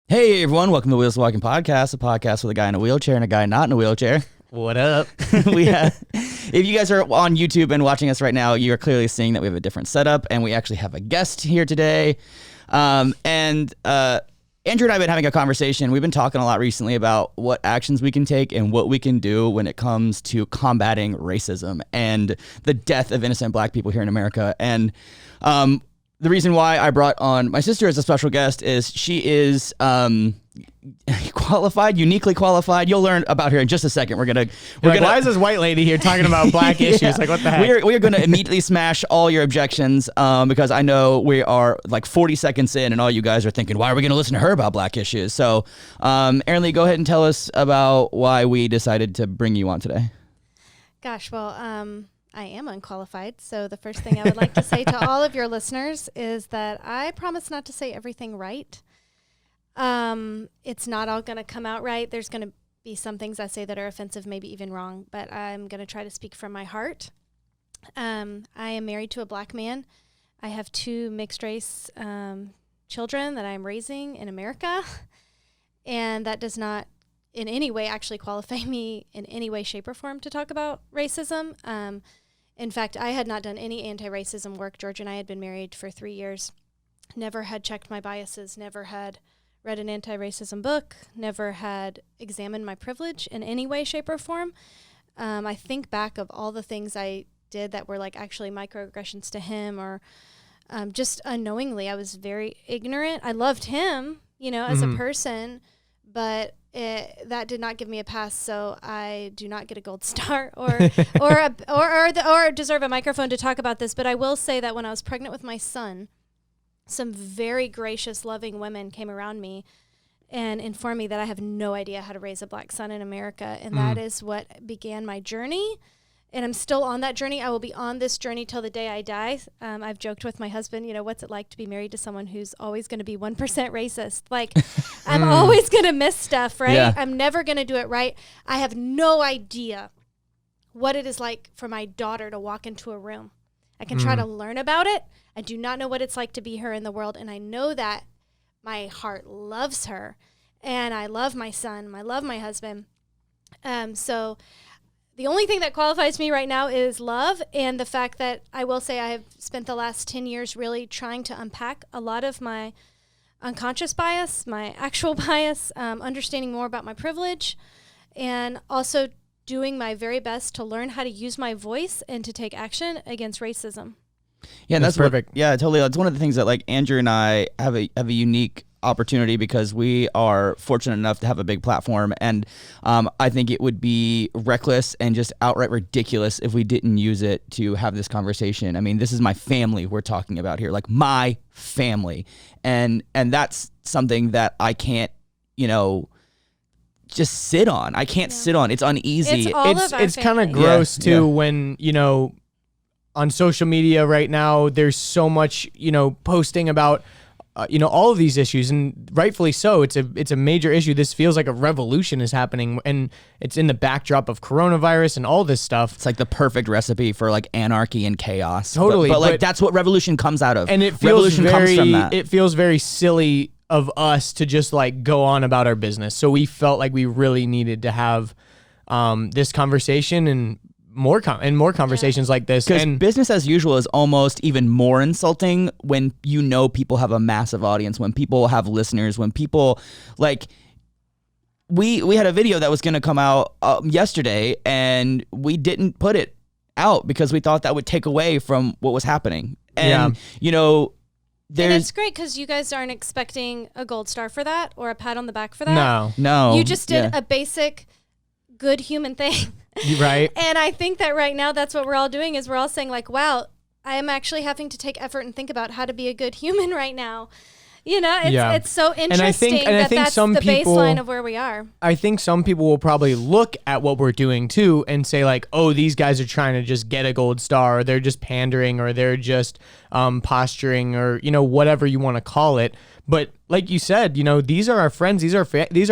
Hey everyone, welcome to the Wheels Walking Podcast, a podcast with a guy in a wheelchair and a guy not in a wheelchair. What up? If you guys are on YouTube and watching us right now, you are clearly seeing that we have a different setup, and we actually have a guest here today. Andrew and I have been having a conversation. We've been talking a lot recently about what actions we can take and what we can do when it comes to combating racism and the death of innocent black people here in America. And the reason why I brought on my sister as a special guest is she is qualified, uniquely qualified. You'll learn about her in just a second. Why is this white lady here talking about black issues? Yeah. Like, what the heck? We are going to immediately smash all your objections because I know we are like 40 seconds in and all you guys are thinking, why are we going to listen to her about black issues? So, Erinleigh, go ahead and tell us about why we decided to bring you on today. Gosh, well, I am unqualified. So the first thing I would like to say to all of your listeners is that I promise not to say everything right. It's not all going to come out right. There's going to be some things I say that are offensive, maybe even wrong, but I'm going to try to speak from my heart. I am married to a black man. I have 2 mixed race children that I'm raising in America, and that does not in any way actually qualify me in any way, shape, or form to talk about racism. In fact, I had not done any anti-racism work. George and I had been married for 3 years, never had checked my biases, never had read an anti-racism book, never had examined my privilege in any way, shape, or form. I think back of all the things I did that were like actually microaggressions to him or just unknowingly. I was very ignorant. I loved him, as a person, but that did not give me a pass, so I do not get a gold star or deserve a microphone to talk about this. But I will say that when I was pregnant with my son, some very gracious, loving women came around me and informed me that I have no idea how to raise a black son in America, and that is what began my journey. And I'm still on that journey. I will be on this journey till the day I die. I've joked with my husband, what's it like to be married to someone who's always going to be 1% racist? Like, I'm always going to miss stuff, right? Yeah. I'm never going to do it right. I have no idea what it is like for my daughter to walk into a room. I can try to learn about it. I do not know what it's like to be her in the world. And I know that my heart loves her. And I love my son. I love my husband. So the only thing that qualifies me right now is love, and the fact that I will say I have spent the last 10 years really trying to unpack a lot of my unconscious bias, my actual bias, understanding more about my privilege, and also doing my very best to learn how to use my voice and to take action against racism. Yeah, that's perfect. Yeah, totally. That's one of the things that like Andrew and I have a unique opportunity because we are fortunate enough to have a big platform, and I think it would be reckless and just outright ridiculous if we didn't use it to have this conversation. I mean, this is my family we're talking about here, like my family, and that's something that I can't, just sit on. I can't sit on. It's uneasy. It's kind of gross too when on social media right now there's so much posting about all of these issues, and rightfully so. It's a major issue. This feels like a revolution is happening, and it's in the backdrop of coronavirus and all this stuff. It's like the perfect recipe for like anarchy and chaos. Totally, but that's what revolution comes out of. And it feels revolution comes from that. It feels very silly of us to just like go on about our business. So we felt like we really needed to have this conversation and more conversations like this. Because business as usual is almost even more insulting when people have a massive audience, when people have listeners, when people like we had a video that was going to come out yesterday, and we didn't put it out because we thought that would take away from what was happening. And and it's great because you guys aren't expecting a gold star for that or a pat on the back for that. No. You just did a basic good human thing. Right. And I think that right now that's what we're all doing is we're all saying like, wow, I am actually having to take effort and think about how to be a good human right now. It's so interesting that's the baseline of where we are. I think some people will probably look at what we're doing too and say like, oh, these guys are trying to just get a gold star, or they're just pandering, or they're just posturing, or whatever you want to call it. But like you said, these are our friends, these are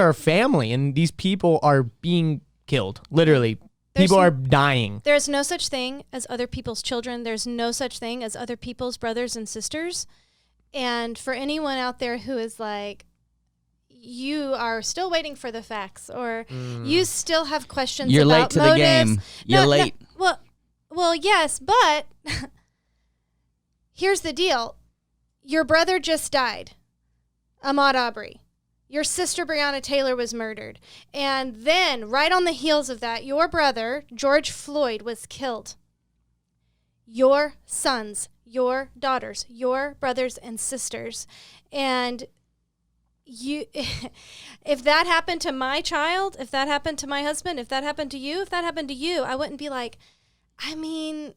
our family, and these people are being killed, literally. People are dying. There's no such thing as other people's children. There's no such thing as other people's brothers and sisters. And for anyone out there who is like, you are still waiting for the facts, or you still have questions You're about late to motives. the game. You're late. Well, yes, but here's the deal. Your brother just died, Ahmaud Arbery. Your sister, Breonna Taylor, was murdered. And then, right on the heels of that, your brother, George Floyd, was killed. Your sons, your daughters, your brothers and sisters. And you, if that happened to my child, if that happened to my husband, if that happened to you, I wouldn't be like, I mean,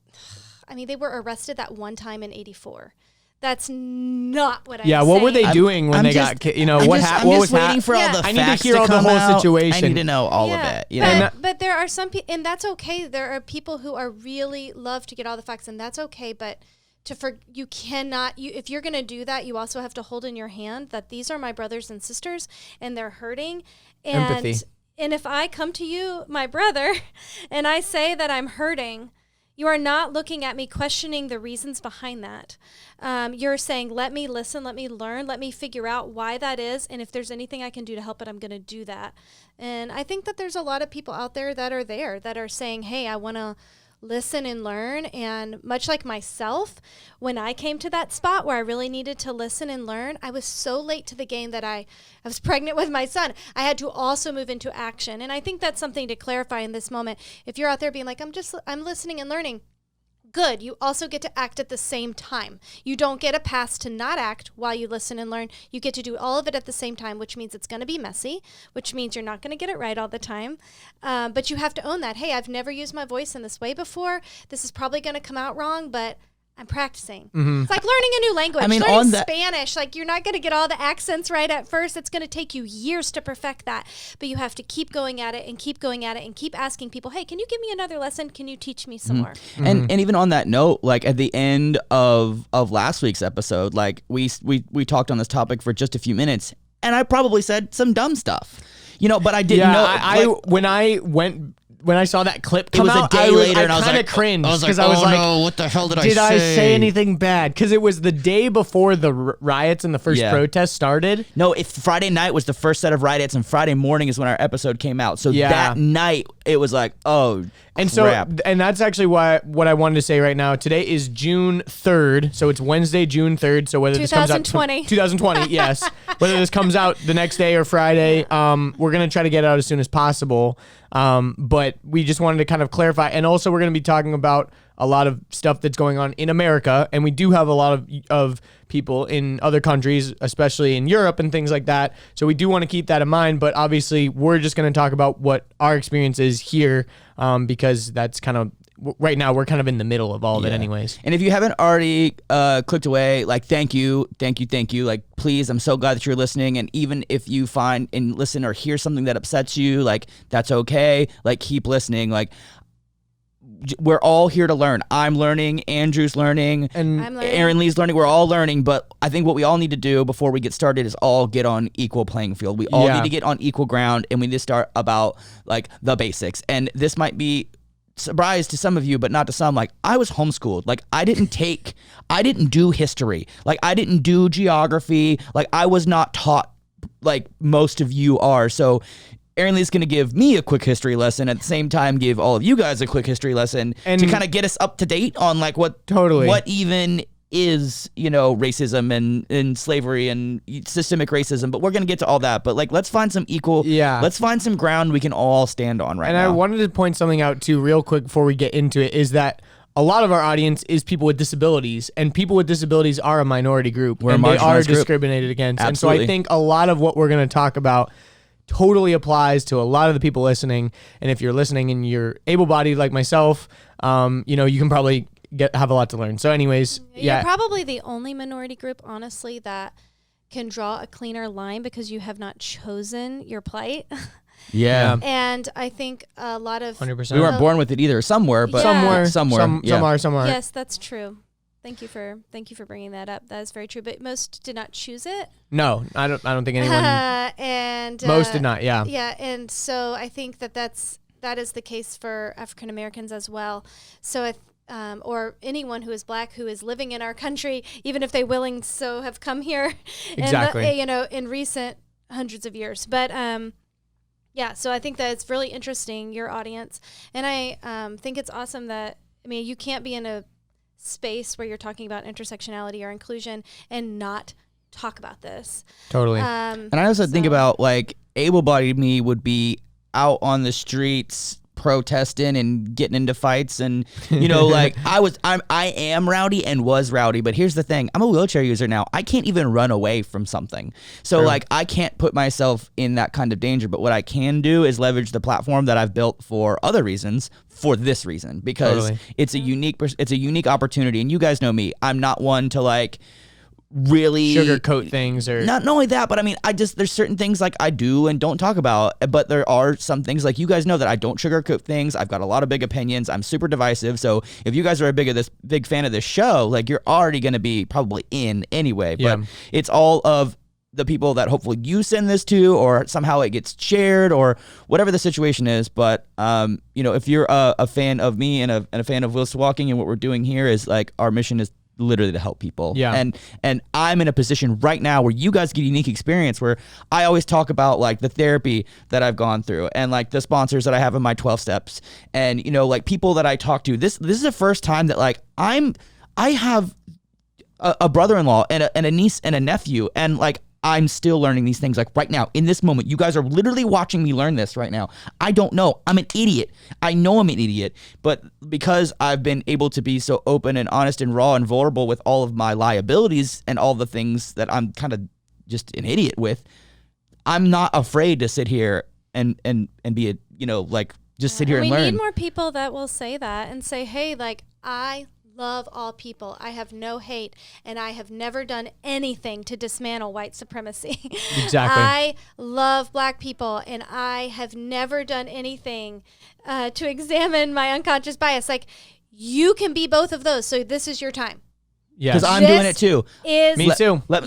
they were arrested that one time in 1984. That's not what I'm saying. Yeah, what were they doing when they got, what I'm happened? just waiting for all the I need to facts hear to all the come whole out. situation. I need to know all of it. But there are some people, and that's okay. There are people who are really love to get all the facts, and that's okay. But you cannot, if you're going to do that, you also have to hold in your hand that these are my brothers and sisters, and they're hurting. And, Empathy. And if I come to you, my brother, and I say that I'm hurting, you are not looking at me questioning the reasons behind that. You're saying, let me listen, let me learn, let me figure out why that is. And if there's anything I can do to help it, I'm going to do that. And I think that there's a lot of people out there that are saying, hey, I want to listen and learn. And much like myself, when I came to that spot where I really needed to listen and learn, I was so late to the game that I was pregnant with my son. I had to also move into action. And I think that's something to clarify in this moment. If you're out there being like, I'm listening and learning, good. You also get to act at the same time. You don't get a pass to not act while you listen and learn. You get to do all of it at the same time, which means it's going to be messy, which means you're not going to get it right all the time. But you have to own that. Hey, I've never used my voice in this way before. This is probably going to come out wrong, but I'm practicing. Mm-hmm. It's like learning a new language. Learning on Spanish. Like, you're not going to get all the accents right at first. It's going to take you years to perfect that. But you have to keep going at it and keep going at it and keep asking people, hey, can you give me another lesson? Can you teach me some more? And even on that note, like at the end of last week's episode, like we talked on this topic for just a few minutes, and I probably said some dumb stuff, but I didn't know. When I saw that clip come was a out, day later, and I was kind of like, cringed because I I was like, no, what the hell did I say? Did I say anything bad? Because it was the day before the riots and the first protest started. No, if Friday night was the first set of riots, and Friday morning is when our episode came out. So that night, it was like, oh, and crap. And that's actually what I wanted to say right now. Today is June 3rd, so it's Wednesday, June 3rd. So whether this comes out 2020, yes. Whether this comes out the next day or Friday, we're gonna try to get it out as soon as possible. But we just wanted to kind of clarify, and also we're gonna be talking about a lot of stuff that's going on in America, and we do have a lot of people in other countries, especially in Europe and things like that. So we do want to keep that in mind, but obviously we're just going to talk about what our experience is here, because that's kind of, right now we're kind of in the middle of all of it anyways. And if you haven't already clicked away, like, thank you. Like, please, I'm so glad that you're listening. And even if you find and listen or hear something that upsets you, like, that's okay. Like, keep listening. Like, we're all here to learn. I'm learning, Andrew's learning, and Erinleigh's learning. We're all learning, but I think what we all need to do before we get started is all get on equal playing field. We all need to get on equal ground, and we need to start about like the basics. And this might be surprise to some of you, but not to some. Like, I was homeschooled. Like, I didn't do history. Like, I didn't do geography. Like, I was not taught like most of you are. So Erinleigh's going to give me a quick history lesson, at the same time give all of you guys a quick history lesson to kind of get us up to date on like what even is, racism and slavery and systemic racism. But we're going to get to all that. But like, let's find some let's find some ground we can all stand on right now. And I wanted to point something out too real quick before we get into it, is that a lot of our audience is people with disabilities, and people with disabilities are a minority group, and they are discriminated against. Absolutely. And so I think a lot of what we're going to talk about totally applies to a lot of the people listening. And if you're listening and you're able-bodied like myself, you can probably have a lot to learn. So anyways, You're probably the only minority group, honestly, that can draw a cleaner line because you have not chosen your plight. Yeah. And I think a lot of 100%. We weren't born with it either. Somewhere, but somewhere. Some are. Yes, that's true. Thank you for bringing that up. That is very true. But most did not choose it. No, I don't think anyone. And most did not. Yeah. Yeah, and so I think that is the case for African Americans as well. So or anyone who is Black who is living in our country, even if they have come here. Exactly. And in recent hundreds of years. But yeah, so I think that it's really interesting, your audience. And I think it's awesome that, I mean, you can't be in a space where you're talking about intersectionality or inclusion and not talk about this. Totally. And I also think about, like, able-bodied me would be out on the streets protesting and getting into fights, and you know, like I am rowdy and was rowdy, but here's the thing, I'm a wheelchair user now. I can't even run away from something, so Sure. like I can't put myself in that kind of danger. But what I can do is leverage the platform that I've built for other reasons, for this reason, because Totally. it's a unique opportunity. And you guys know me, I'm not one to like really Sugarcoat things, or not only that, but I mean, there's certain things like I do and don't talk about, but there are some things, like, you guys know that I don't sugarcoat things. I've got a lot of big opinions. I'm super divisive. So if you guys are a big fan of this show, like, you're already going to be probably in anyway. But it's all of the people that hopefully you send this to, or somehow it gets shared, or whatever the situation is. But you know, if you're a fan of me and a fan of Wheels to Walking, and what we're doing here is, like, our mission is literally to help people. Yeah. And I'm in a position right now where you guys get a unique experience, where I always talk about, like, the therapy that I've gone through, and, like, the sponsors that I have in my 12 steps, and, you know, like, people that I talk to. This is the first time that, like, I have a brother-in-law and a niece and a nephew, and, like, I'm still learning these things, like, right now, in this moment. You guys are literally watching me learn this right now. I don't know. I'm an idiot. I know I'm an idiot. But because I've been able to be so open and honest and raw and vulnerable with all of my liabilities and all the things that I'm kind of just an idiot with, I'm not afraid to sit here and be a, you know, like, just sit here and learn. We need more people that will say that and say, hey, like, I love all people. I have no hate, and I have never done anything to dismantle white supremacy. Exactly. I love black people, and I have never done anything to examine my unconscious bias. Like, you can be both of those. So this is your time. Yeah, because I'm doing it too. Me too. Let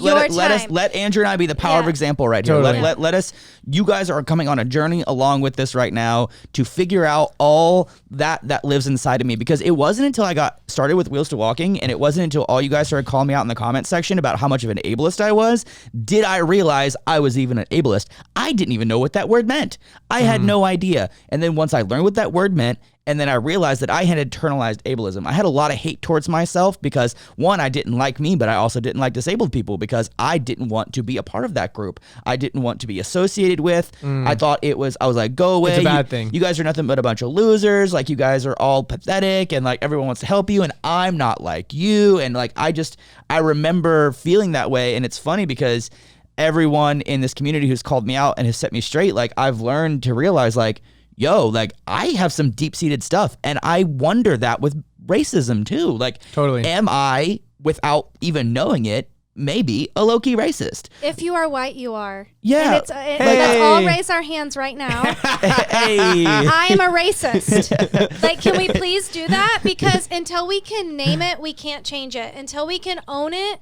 Andrew and I be the power of example right here. Totally. Let us. You guys are coming on a journey along with this right now to figure out all that lives inside of me. Because it wasn't until I got started with Wheels to Walking, and it wasn't until all you guys started calling me out in the comment section about how much of an ableist I was, did I realize I was even an ableist. I didn't even know what that word meant. I had no idea. And then once I learned what that word meant, and then I realized that I had internalized ableism. I had a lot of hate towards myself because, one, I didn't like me, but I also didn't like disabled people because I didn't want to be a part of that group. I didn't want to be associated with. I thought I was like, go away. It's a bad thing. You guys are nothing but a bunch of losers. Like, you guys are all pathetic, and, like, everyone wants to help you, and I'm not like you. And, like, I remember feeling that way. And it's funny because everyone in this community who's called me out and has set me straight, like, I've learned to realize, like, yo, like, I have some deep-seated stuff, and I wonder that with racism too. Like, totally. Am I, without even knowing it, maybe a low-key racist? If you are white, you are. Yeah. And let's all raise our hands right now. Hey. I am a racist. Like, can we please do that? Because until we can name it, we can't change it. Until we can own it,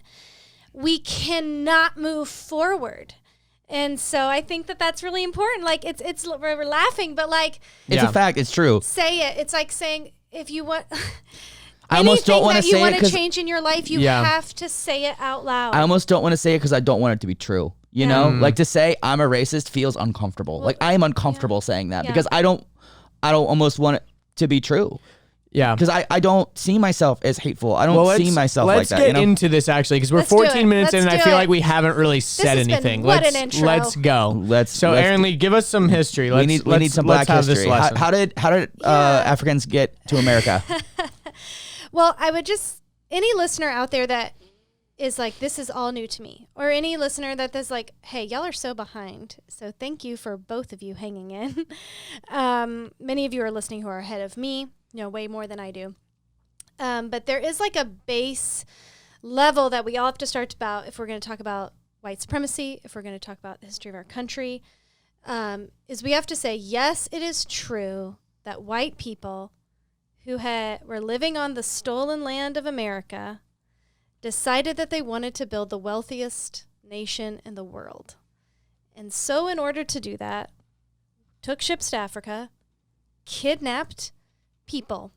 we cannot move forward. And so I think that that's really important. Like, we're laughing, but, like, It's a fact. It's true. say it. It's like saying, if you want I almost don't want to anything that say you it want to change in your life, you Yeah. have to say it out loud. I almost don't want to say it because I don't want it to be true. You know, like, to say I'm a racist feels uncomfortable. Like, I am uncomfortable saying that because I don't almost want it to be true. Yeah. Because I don't see myself as hateful. I don't see myself like that. Let's get you know? into this, actually, because we're Let's do 14 it. minutes in, Let's and I do feel it. like we haven't really said has been anything. what an intro. Let's go. Let's Erinleigh, give us some history. we need some black have this history. lesson. How did Africans get to America? Well, I would just, any listener out there that is like, this is all new to me, or any listener that is like, hey, y'all are so behind. So thank you for both of you hanging in. Many of you are listening who are ahead of me, you know, way more than I do. But there is like a base level that we all have to start about if we're going to talk about white supremacy, if we're going to talk about the history of our country, is we have to say, yes, it is true that white people who were living on the stolen land of America decided that they wanted to build the wealthiest nation in the world. And so in order to do that, took ships to Africa, kidnapped people,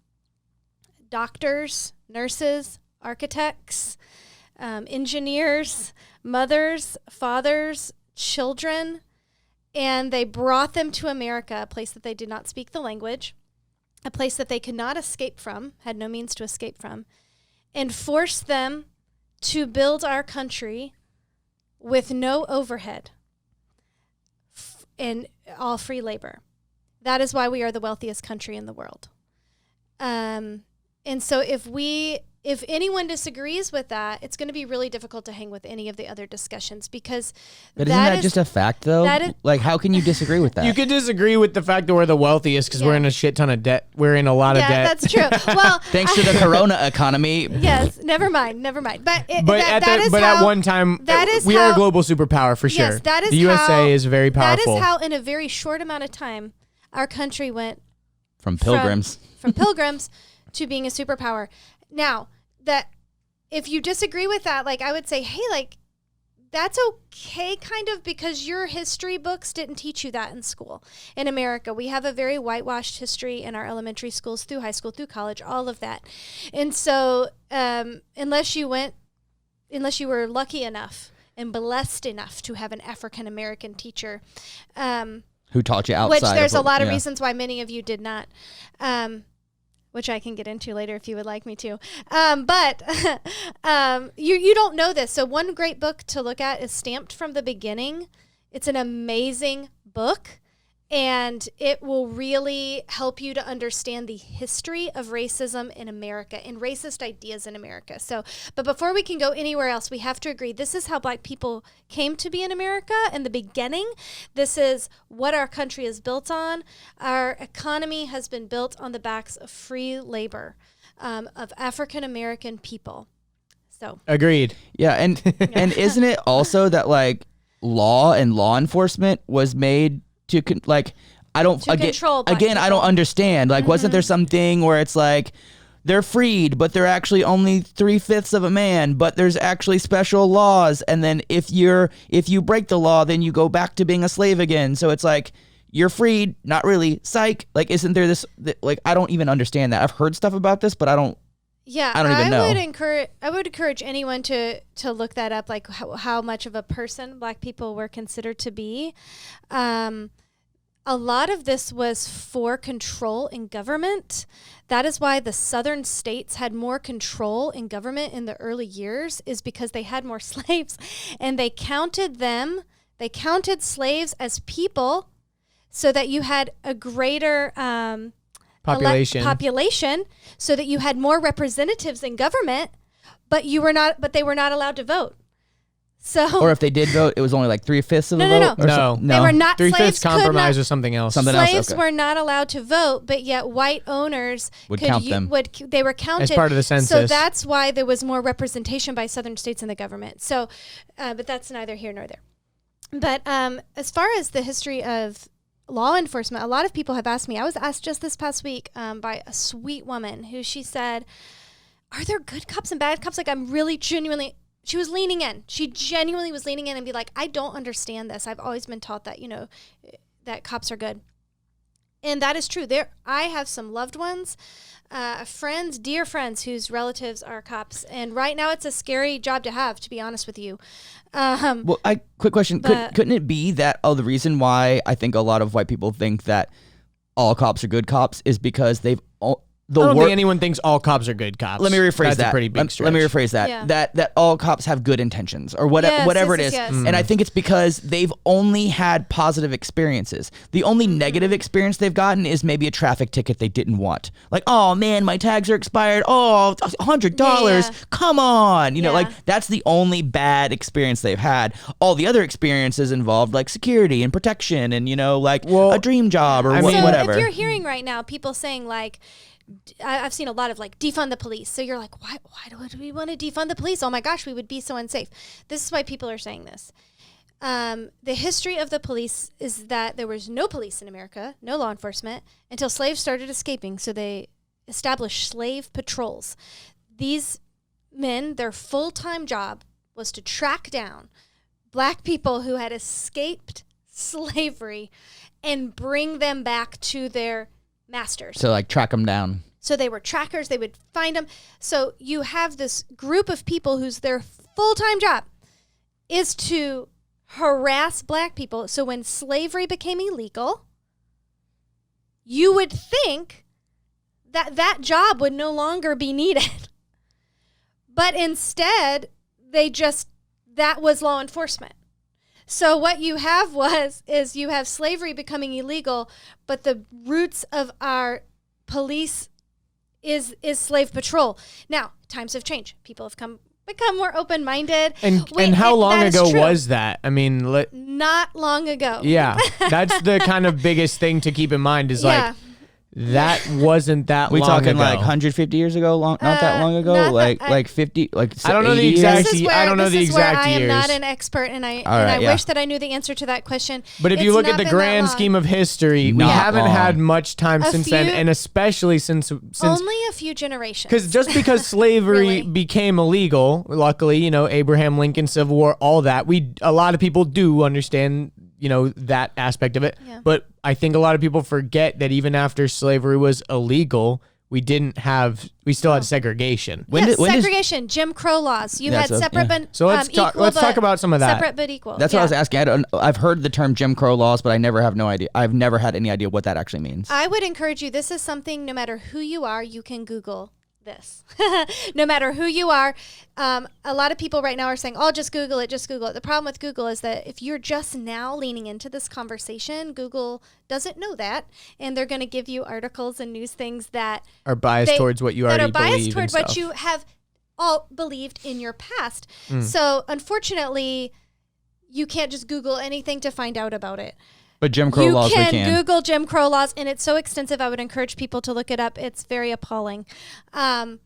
doctors, nurses, architects, engineers, mothers, fathers, children and they brought them to America, a place that they did not speak the language, a place that they could not escape from, had no means to escape from, and forced them to build our country with no overhead and all free labor. That is why we are the wealthiest country in the world. And so if anyone disagrees with that, it's going to be really difficult to hang with any of the other discussions because But isn't that just a fact, though? Like, how can you disagree with that? You could disagree with the fact that we're the wealthiest because we're in a shit ton of debt. We're in a lot of debt. Yeah, that's true. Well, thanks to the Corona economy. Yes, never mind. But at one time, we are a global superpower for sure. Yes, that is the USA is very powerful. That is how, in a very short amount of time, our country went from pilgrims to being a superpower. Now, that if you disagree with that, like I would say, hey, like that's okay kind of because your history books didn't teach you that in school. In America, we have a very whitewashed history in our elementary schools, through high school, through college, all of that. And so unless you were lucky enough and blessed enough to have an African-American teacher, who taught you outside. Which there's a lot of reasons why many of you did not. Which I can get into later if you would like me to. But you don't know this. So one great book to look at is Stamped from the Beginning. It's an amazing book, and it will really help you to understand the history of racism in America and racist ideas in America. But before we can go anywhere else, we have to agree this is how Black people came to be in America in the beginning. This is what our country is built on. Our economy has been built on the backs of free labor of African American people. So agreed. Yeah, and isn't it also that like law and law enforcement was made to I don't understand. Like, wasn't there something where it's like they're freed, but they're actually only 3/5 of a man, but there's actually special laws, and then if you break the law, then you go back to being a slave again. So it's like you're freed, not really. Psych. Like, isn't there this? Like, I don't even understand that. I've heard stuff about this, but I don't. Yeah, I don't even know. I would encourage anyone to look that up, like how much of a person Black people were considered to be. A lot of this was for control in government. That is why the southern states had more control in government in the early years, is because they had more slaves, and they counted slaves as people, so that you had a greater population, so that you had more representatives in government, but they were not allowed to vote. So, or if they did vote, it was only like 3/5 of the vote. No, they were not. 3/5 compromise or something else. Slaves were not allowed to vote, but yet white owners would count them. They were counted as part of the census. So that's why there was more representation by southern states in the government. So, but that's neither here nor there. But as far as the history of law enforcement, a lot of people have asked me. I was asked just this past week by a sweet woman who she said, "Are there good cops and bad cops?" Like, I'm really genuinely. She was leaning in. She genuinely was leaning in and be like, I don't understand this. I've always been taught that, that cops are good. And that is true. I have some loved ones, friends, dear friends, whose relatives are cops. And right now it's a scary job to have, to be honest with you. Well, quick question. Couldn't it be that, the reason why I think a lot of white people think that all cops are good cops is because they've I don't think anyone thinks all cops are good cops. Let me rephrase that. That's a pretty big stretch. Let me rephrase that. Yeah. That all cops have good intentions or whatever it is. Yes. And I think it's because they've only had positive experiences. The only negative experience they've gotten is maybe a traffic ticket they didn't want. Like, oh man, my tags are expired. Oh, $100. Yeah. Come on. Yeah. Like that's the only bad experience they've had. All the other experiences involved like security and protection and, a dream job or whatever. So if you're hearing right now people saying like, I've seen a lot of like defund the police. So you're like, why do we want to defund the police? Oh my gosh, we would be so unsafe. This is why people are saying this. The history of the police is that there was no police in America, no law enforcement, until slaves started escaping. So they established slave patrols. These men, their full-time job was to track down Black people who had escaped slavery and bring them back to their masters. So like track them down. So they were trackers. They would find them. So you have this group of people whose their full-time job is to harass black people. So when slavery became illegal, you would think that that job would no longer be needed. But instead, that was law enforcement. So what you have is you have slavery becoming illegal, but the roots of our police is slave patrol. Now, times have changed. People have become more open-minded. And how long ago was that? I mean, not long ago. Yeah, that's the kind of biggest thing to keep in mind is like, that wasn't that long ago. We talking like 150 years ago? Not that long ago? Like 50? Like I don't know the exact. I don't know the exact years. I am years. not an expert, and I wish that I knew the answer to that question. But if you look at the grand scheme of history, we haven't had much time since then, and especially since only a few generations. Because just because slavery became illegal, luckily, Abraham Lincoln, Civil War, all that, a lot of people do understand that aspect of it. Yeah. But I think a lot of people forget that even after slavery was illegal, we still had segregation. Segregation, Jim Crow laws. You had separate but so let's talk about some of that. Separate but equal. That's what I was asking. I've heard the term Jim Crow laws, but I never have no idea. I've never had any idea what that actually means. I would encourage you, this is something, no matter who you are, you can Google this. No matter who you are, a lot of people right now are saying, oh, just Google it. The problem with Google is that if you're just now leaning into this conversation, Google doesn't know that, and they're going to give you articles and news things that are biased towards what you already believe. That are biased toward what you have all believed in your past. So unfortunately, you can't just Google anything to find out about it. But Jim Crow laws, we can. You can Google Jim Crow laws, and it's so extensive, I would encourage people to look it up. It's very appalling. But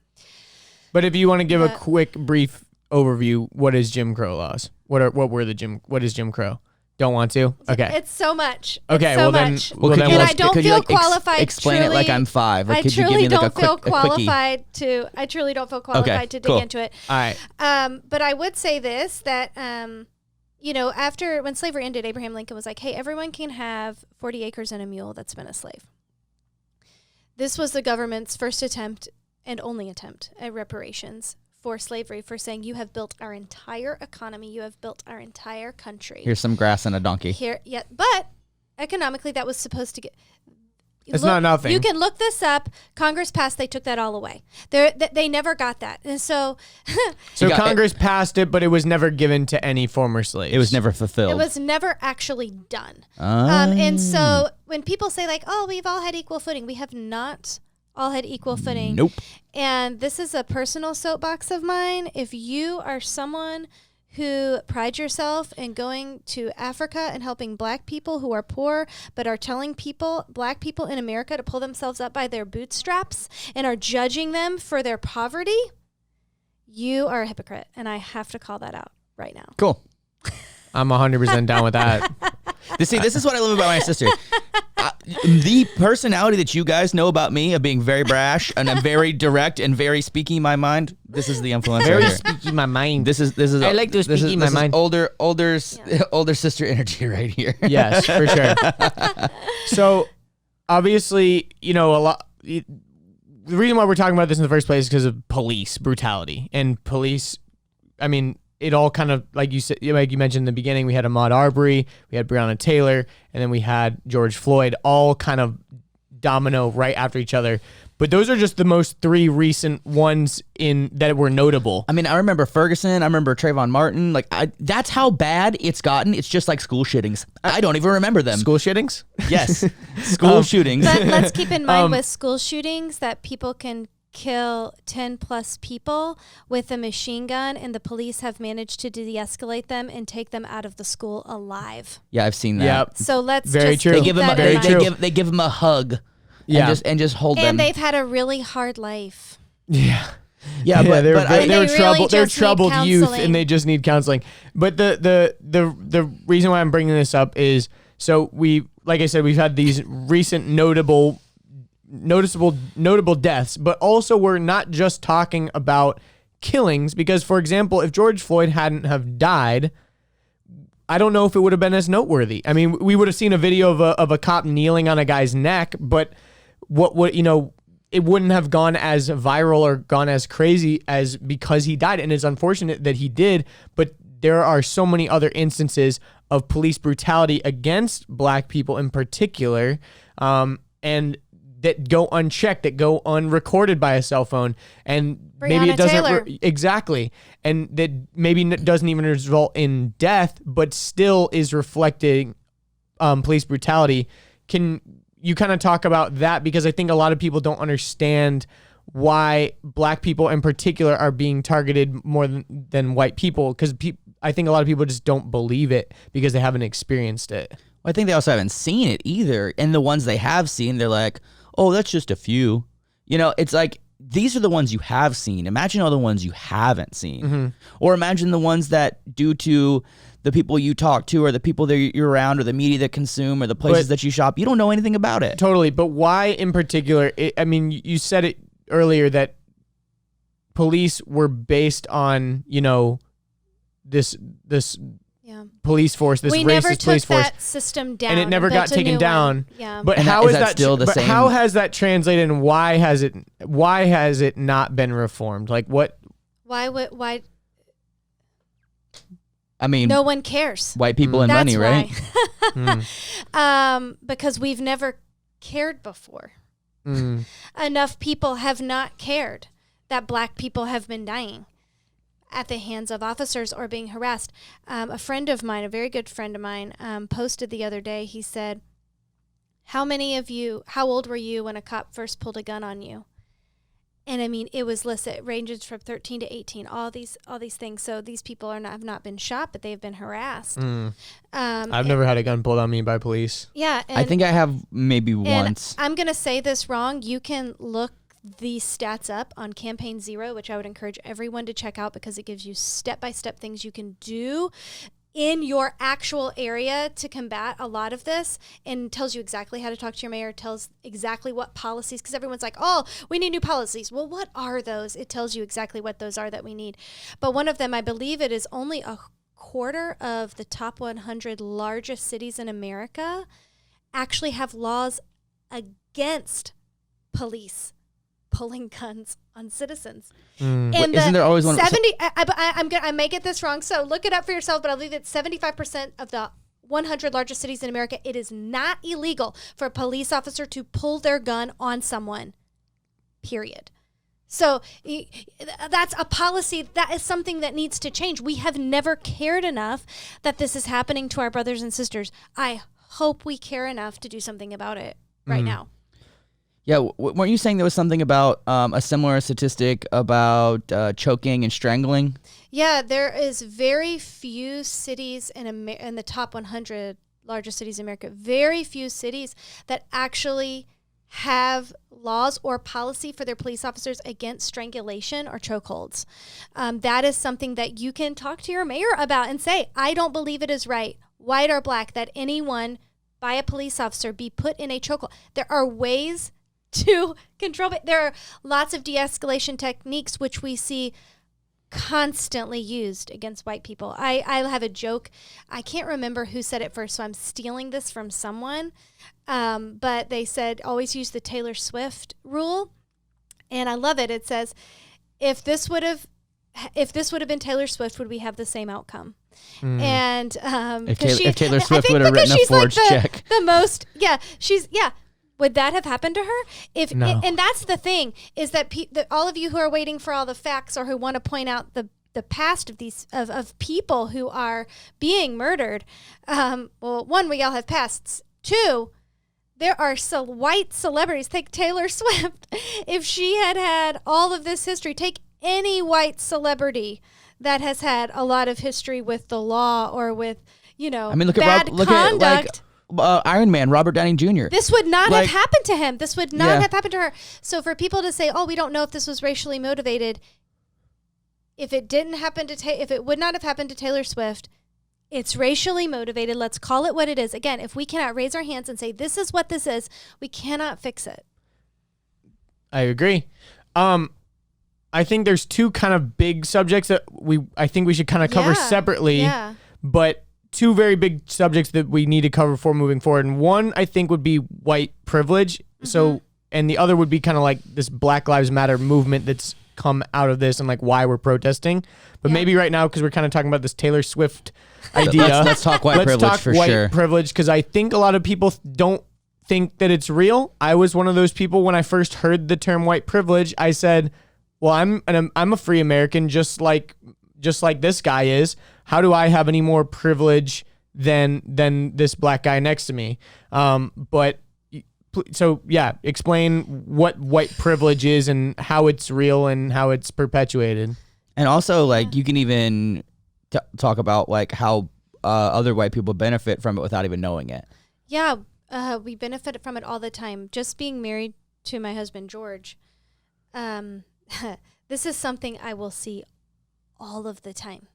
if you want to give a quick, brief overview, what is Jim Crow laws? What is Jim Crow? Don't want to? Okay. It's so much. Okay, and I don't feel qualified. Explain it like I'm 5. I truly don't feel qualified to dig into it. All right. But I would say this, that when slavery ended, Abraham Lincoln was like, hey, everyone can have 40 acres and a mule that's been a slave. This was the government's first attempt and only attempt at reparations for slavery, for saying, you have built our entire economy, you have built our entire country. Here's some grass and a donkey. But economically, that was supposed to get... It's not nothing. You can look this up. Congress passed. They took that all away. They never got that. And so... so Congress passed it, but it was never given to any former slaves. It was never fulfilled. It was never actually done. And so when people say like, oh, we've all had equal footing, we have not all had equal footing. Nope. And this is a personal soapbox of mine. If you are someone who pride yourself in going to Africa and helping black people who are poor, but are telling black people in America to pull themselves up by their bootstraps and are judging them for their poverty, you are a hypocrite. And I have to call that out right now. Cool. I'm 100% down with that. This is what I love about my sister. The personality that you guys know about me of being very brash and I'm very direct and very speaking my mind. This is the influencer. Very speaking my mind. This is. I like to speak my mind. Older sister energy right here. Yes, for sure. So, obviously, a lot. The reason why we're talking about this in the first place is because of police brutality and police. I mean, it all kind of, like you said, like you mentioned in the beginning, we had Ahmaud Arbery, we had Breonna Taylor, and then we had George Floyd, all kind of domino right after each other. But those are just the most 3 recent ones that were notable. I mean, I remember Ferguson. I remember Trayvon Martin. That's how bad it's gotten. It's just like school shootings. I don't even remember them. School shootings? Yes. School shootings. But let's keep in mind with school shootings that people can kill 10 plus people with a machine gun, and the police have managed to de-escalate them and take them out of the school alive. Yeah, I've seen that. Yep. So let's very just true. They give them they give them a hug. Yeah. and just hold them. And they've had a really hard life. Yeah. Yeah, but they're troubled youth, and they just need counseling. But the reason why I'm bringing this up is, so like I said, we've had these recent notable deaths, but also we're not just talking about killings, because, for example, if George Floyd hadn't have died, I don't know if it would have been as noteworthy. I mean, we would have seen a video of a cop kneeling on a guy's neck, but it wouldn't have gone as viral or gone as crazy as because he died. And it's unfortunate that he did, but there are so many other instances of police brutality against black people in particular, and that go unchecked, that go unrecorded by a cell phone, and maybe Breonna it doesn't Taylor. exactly, and that maybe doesn't even result in death, but still is reflecting police brutality. Can you kind of talk about that? Because I think a lot of people don't understand why black people in particular are being targeted more than white people, because I think a lot of people just don't believe it because they haven't experienced it. Well, I think they also haven't seen it either. And the ones they have seen, they're like, oh, that's just a few. You know, it's like, these are the ones you have seen. Imagine all the ones you haven't seen. Or imagine the ones that, due to the people you talk to or the people that you're around or the media that consume or the places that you shop, you don't know anything about it. Totally. But why in particular? I mean, you said it earlier that police were based on, you know, this police force, this we racist never took police force, that system down, and it never got built a taken new down. one. Yeah. But And how is is that still the but same? how has that translated, and why has it not been reformed? Like what? Why? I mean, No one cares. white people and That's money, right? why. Because we've never cared before. Mm. Enough people have not cared that black people have been dying at the hands of officers or being harassed. A friend of mine, a very good friend of mine, posted the other day, he said, how old were you when a cop first pulled a gun on you? And I mean, it was listed. It ranges from 13 to 18. All these things. So these people have not been shot, but they've been harassed. I've never had a gun pulled on me by police. Yeah, I think I have maybe and once. I'm gonna say this wrong. You can look these stats up on Campaign Zero, which I would encourage everyone to check out because it gives you step-by-step things you can do in your actual area to combat a lot of this, and tells you exactly how to talk to your mayor, tells exactly what policies, because everyone's like, oh, we need new policies. Well, what are those? It tells you exactly what those are that we need. But one of them, I believe it is only a quarter of the top 100 largest cities in America actually have laws against police pulling guns on citizens. Wait, isn't there always one? 70? I may get this wrong, so look it up for yourself. But I believe it's 75% of the 100 largest cities in America. It is not illegal for a police officer to pull their gun on someone. Period. So that's a policy. That is something that needs to change. We have never cared enough that this is happening to our brothers and sisters. I hope we care enough to do something about it right now. Yeah, weren't you saying there was something about a similar statistic about choking and strangling? Yeah, there is very few cities in the top 100 largest cities in America, very few cities that actually have laws or policy for their police officers against strangulation or chokeholds. That is something that you can talk to your mayor about and say, I don't believe it is right, white or black, that anyone by a police officer be put in a chokehold. There are ways to control it. There are lots of de-escalation techniques which we see constantly used against white people. I have a joke. I can't remember who said it first, so I'm stealing this from someone. But they said, always use the Taylor Swift rule. And I love it. It says, if this would have been Taylor Swift, would we have the same outcome? And If Taylor Swift would have written a forged check. The most, would that have happened to her? No. And that's the thing, is that all of you who are waiting for all the facts or who want to point out the past of these of people who are being murdered. Well, one, we all have pasts. Two, there are white celebrities. Take Taylor Swift. If she had all of this history, take any white celebrity that has had a lot of history with the law or with, bad conduct. Iron Man, Robert Downey Jr. This would not have happened to him. This would not have happened to her. So for people to say, "Oh, we don't know if this was racially motivated," if it didn't happen if it would not have happened to Taylor Swift, it's racially motivated. Let's call it what it is. Again, if we cannot raise our hands and say this is what this is, we cannot fix it. I agree. I think there's two kind of big subjects that I think we should kind of cover separately, but two very big subjects that we need to cover before moving forward. And one, I think, would be white privilege. So, and the other would be kind of like this Black Lives Matter movement that's come out of this and like why we're protesting. But maybe right now, because we're kind of talking about this Taylor Swift idea. Let's talk white privilege for sure. Privilege, because I think a lot of people don't think that it's real. I was one of those people when I first heard the term white privilege. I said, well, I'm a free American, just like this guy is. How do I have any more privilege than this black guy next to me? So yeah, explain what white privilege is and how it's real and how it's perpetuated. And also, like, you can even talk about like how other white people benefit from it without even knowing it. Yeah, we benefit from it all the time. Just being married to my husband, George, this is something I will see all of the time.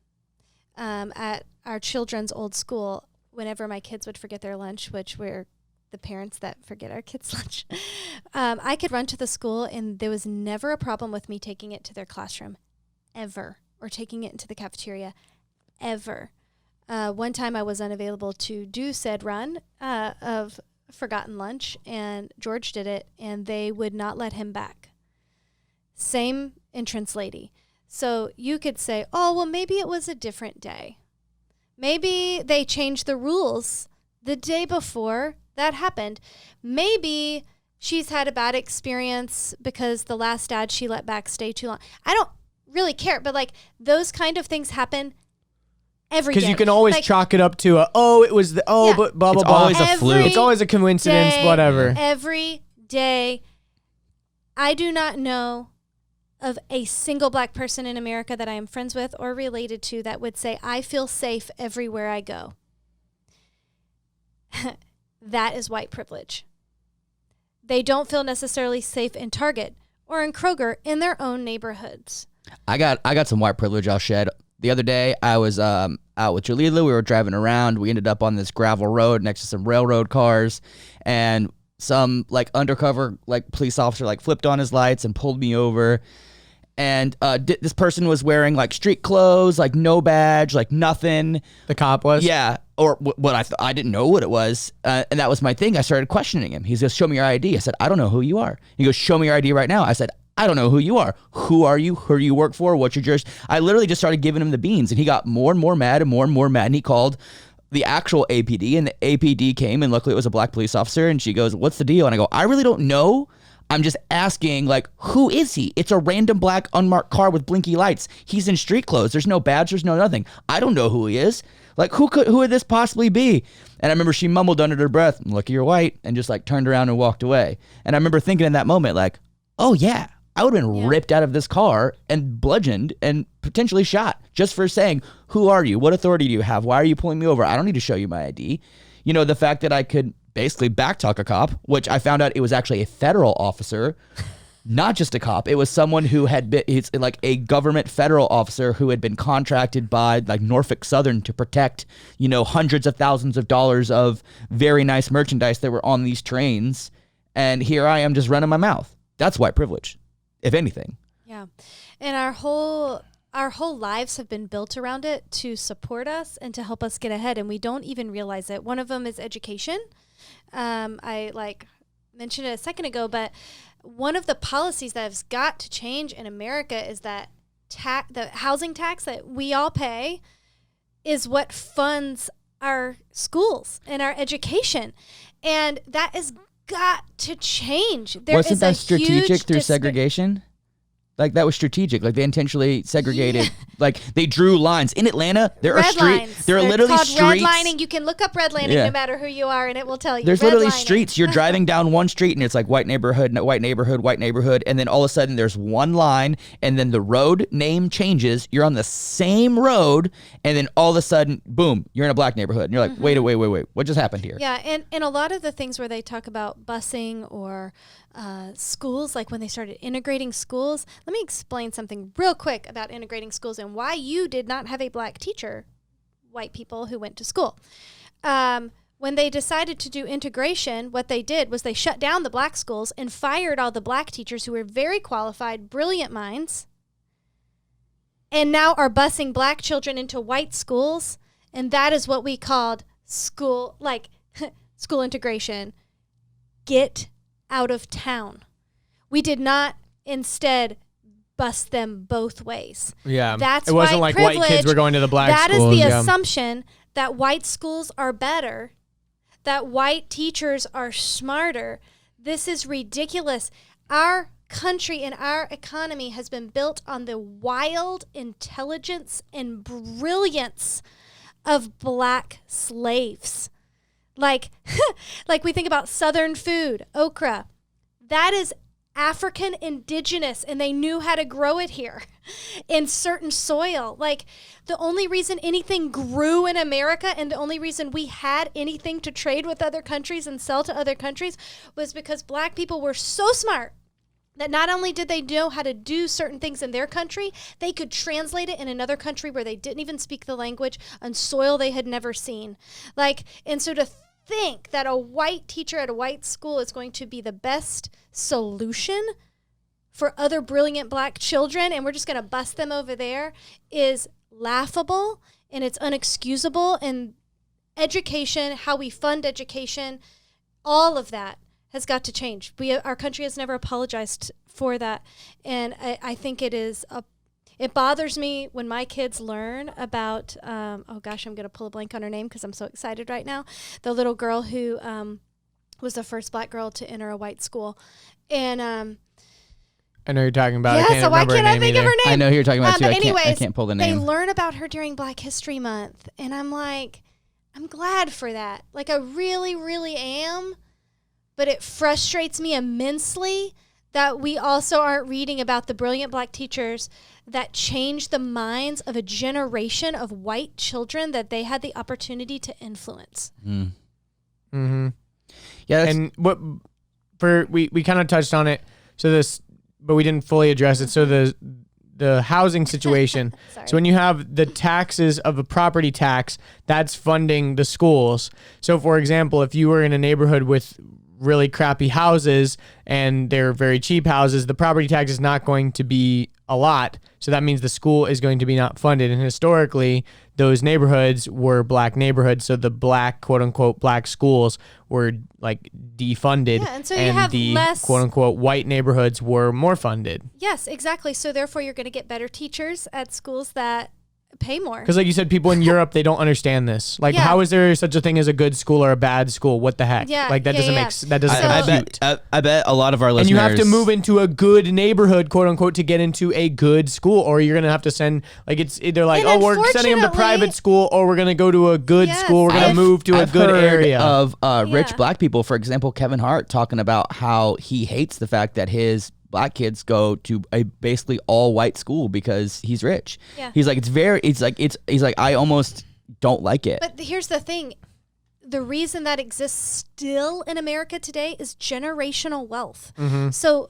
At our children's old school, whenever my kids would forget their lunch, which we're the parents that forget our kids' lunch, I could run to the school and there was never a problem with me taking it to their classroom, ever, or taking it into the cafeteria, ever. One time I was unavailable to do said run of forgotten lunch, and George did it, and they would not let him back. Same entrance lady. So you could say, oh, well, maybe it was a different day. Maybe they changed the rules the day before that happened. Maybe she's had a bad experience because the last dad she let back stay too long. I don't really care, but like those kind of things happen every day. Because you can always chalk it up to but blah, blah, blah. It's always a fluke. It's always a coincidence, whatever. Every day. I do not know of a single black person in America that I am friends with or related to that would say, I feel safe everywhere I go. That is white privilege. They don't feel necessarily safe in Target or in Kroger in their own neighborhoods. I got some white privilege I'll shed. The other day, I was out with Jalila. We were driving around. We ended up on this gravel road next to some railroad cars, and some like undercover like police officer like flipped on his lights and pulled me over. And this person was wearing like street clothes, like no badge, like nothing. The cop was? Yeah. Or what I didn't know what it was. And that was my thing. I started questioning him. He goes, show me your ID. I said, I don't know who you are. He goes, show me your ID right now. I said, I don't know who you are. Who are you? Who do you work for? What's your jurisdiction? I literally just started giving him the beans, and he got more and more mad and more and more mad. And he called the actual APD, and the APD came, and luckily it was a black police officer. And she goes, what's the deal? And I go, I really don't know. I'm just asking, like, who is he? It's a random black unmarked car with blinky lights. He's in street clothes. There's no badge. There's no nothing. I don't know who he is. Like, who would this possibly be? And I remember she mumbled under her breath, lucky you're white, and just like turned around and walked away. And I remember thinking in that moment, like, oh yeah, I would have been ripped out of this car and bludgeoned and potentially shot just for saying, who are you? What authority do you have? Why are you pulling me over? I don't need to show you my ID. You know, the fact that I could basically backtalk a cop, which I found out it was actually a federal officer, not just a cop. It was someone who had been, it's like a government federal officer who had been contracted by like Norfolk Southern to protect, you know, hundreds of thousands of dollars of very nice merchandise that were on these trains. And here I am just running my mouth. That's white privilege, if anything. Yeah. And our whole lives have been built around it to support us and to help us get ahead. And we don't even realize it. One of them is education. I like mentioned it a second ago, but one of the policies that has got to change in America is that the housing tax that we all pay is what funds our schools and our education. And that has got to change. Wasn't that strategic through segregation? Like, that was strategic. Like, they intentionally segregated. Like, they drew lines. In Atlanta, there are streets. There are literally streets. Redlining. You can look up redlining no matter who you are, and it will tell you. There's literally streets. You're driving down one street, and it's like white neighborhood, white neighborhood, white neighborhood. And then all of a sudden, there's one line, and then the road name changes. You're on the same road, and then all of a sudden, boom, you're in a black neighborhood. And you're like, wait. What just happened here? Yeah, and a lot of the things where they talk about busing or schools, like when they started integrating schools. Let me explain something real quick about integrating schools and why you did not have a black teacher, white people who went to school. When they decided to do integration, what they did was they shut down the black schools and fired all the black teachers who were very qualified, brilliant minds, and now are busing black children into white schools. And that is what we called school integration. Get out of town. We did not instead bust them both ways. Yeah. That's it wasn't white like white kids privilege. were going to the black That schools. is the Yeah. assumption that white schools are better, that white teachers are smarter. This is ridiculous. Our country and our economy has been built on the wild intelligence and brilliance of black slaves. Like we think about Southern food, okra. That is African indigenous, and they knew how to grow it here in certain soil. Like, the only reason anything grew in America and the only reason we had anything to trade with other countries and sell to other countries was because black people were so smart that not only did they know how to do certain things in their country, they could translate it in another country where they didn't even speak the language on soil they had never seen. Like, and so to think that a white teacher at a white school is going to be the best solution for other brilliant black children and we're just going to bust them over there is laughable, and it's unexcusable. And education, how we fund education, all of that has got to change. Our country has never apologized for that, and I think it bothers me when my kids learn about, oh gosh, I'm going to pull a blank on her name because I'm so excited right now. The little girl who was the first black girl to enter a white school. And I know you're talking about. yeah, I can't so why remember can't her I name think either. of her name? I know who you're talking about too. But I can't pull the they name. learn about her during Black History Month. And I'm like, I'm glad for that. Like, I really, really am. But it frustrates me immensely that we also aren't reading about the brilliant black teachers that changed the minds of a generation of white children that they had the opportunity to influence. Mm. Mm-hmm. Yeah, And we kind of touched on it. But we didn't fully address it. So the housing situation. Sorry. So when you have the taxes of a property tax, that's funding the schools. So for example, if you were in a neighborhood with really crappy houses and they're very cheap houses, the property tax is not going to be a lot. So that means the school is going to be not funded. And historically, those neighborhoods were black neighborhoods. So the black, quote unquote, black schools were like defunded. Yeah, and so you have the less, quote unquote white neighborhoods were more funded. Yes, exactly. So therefore you're going to get better teachers at schools that pay more. Because like you said, people in Europe, they don't understand this. Like, Yeah. how is there such a thing as a good school or a bad school? What the heck? Yeah, Like that yeah, doesn't yeah. make that doesn't So- compute. I bet a lot of our listeners. And you have to move into a good neighborhood, quote unquote, to get into a good school, or you're gonna have to send like it's either like, And oh, we're sending them to unfortunately- private school, or we're gonna go to a good Yes, school. We're gonna I've- move to a I've good heard area. of rich Yeah. black people. For example, Kevin Hart talking about how he hates the fact that his black kids go to a basically all white school because he's rich. Yeah. He's like, he's like, I almost don't like it. But here's the thing. The reason that exists still in America today is generational wealth. Mm-hmm. So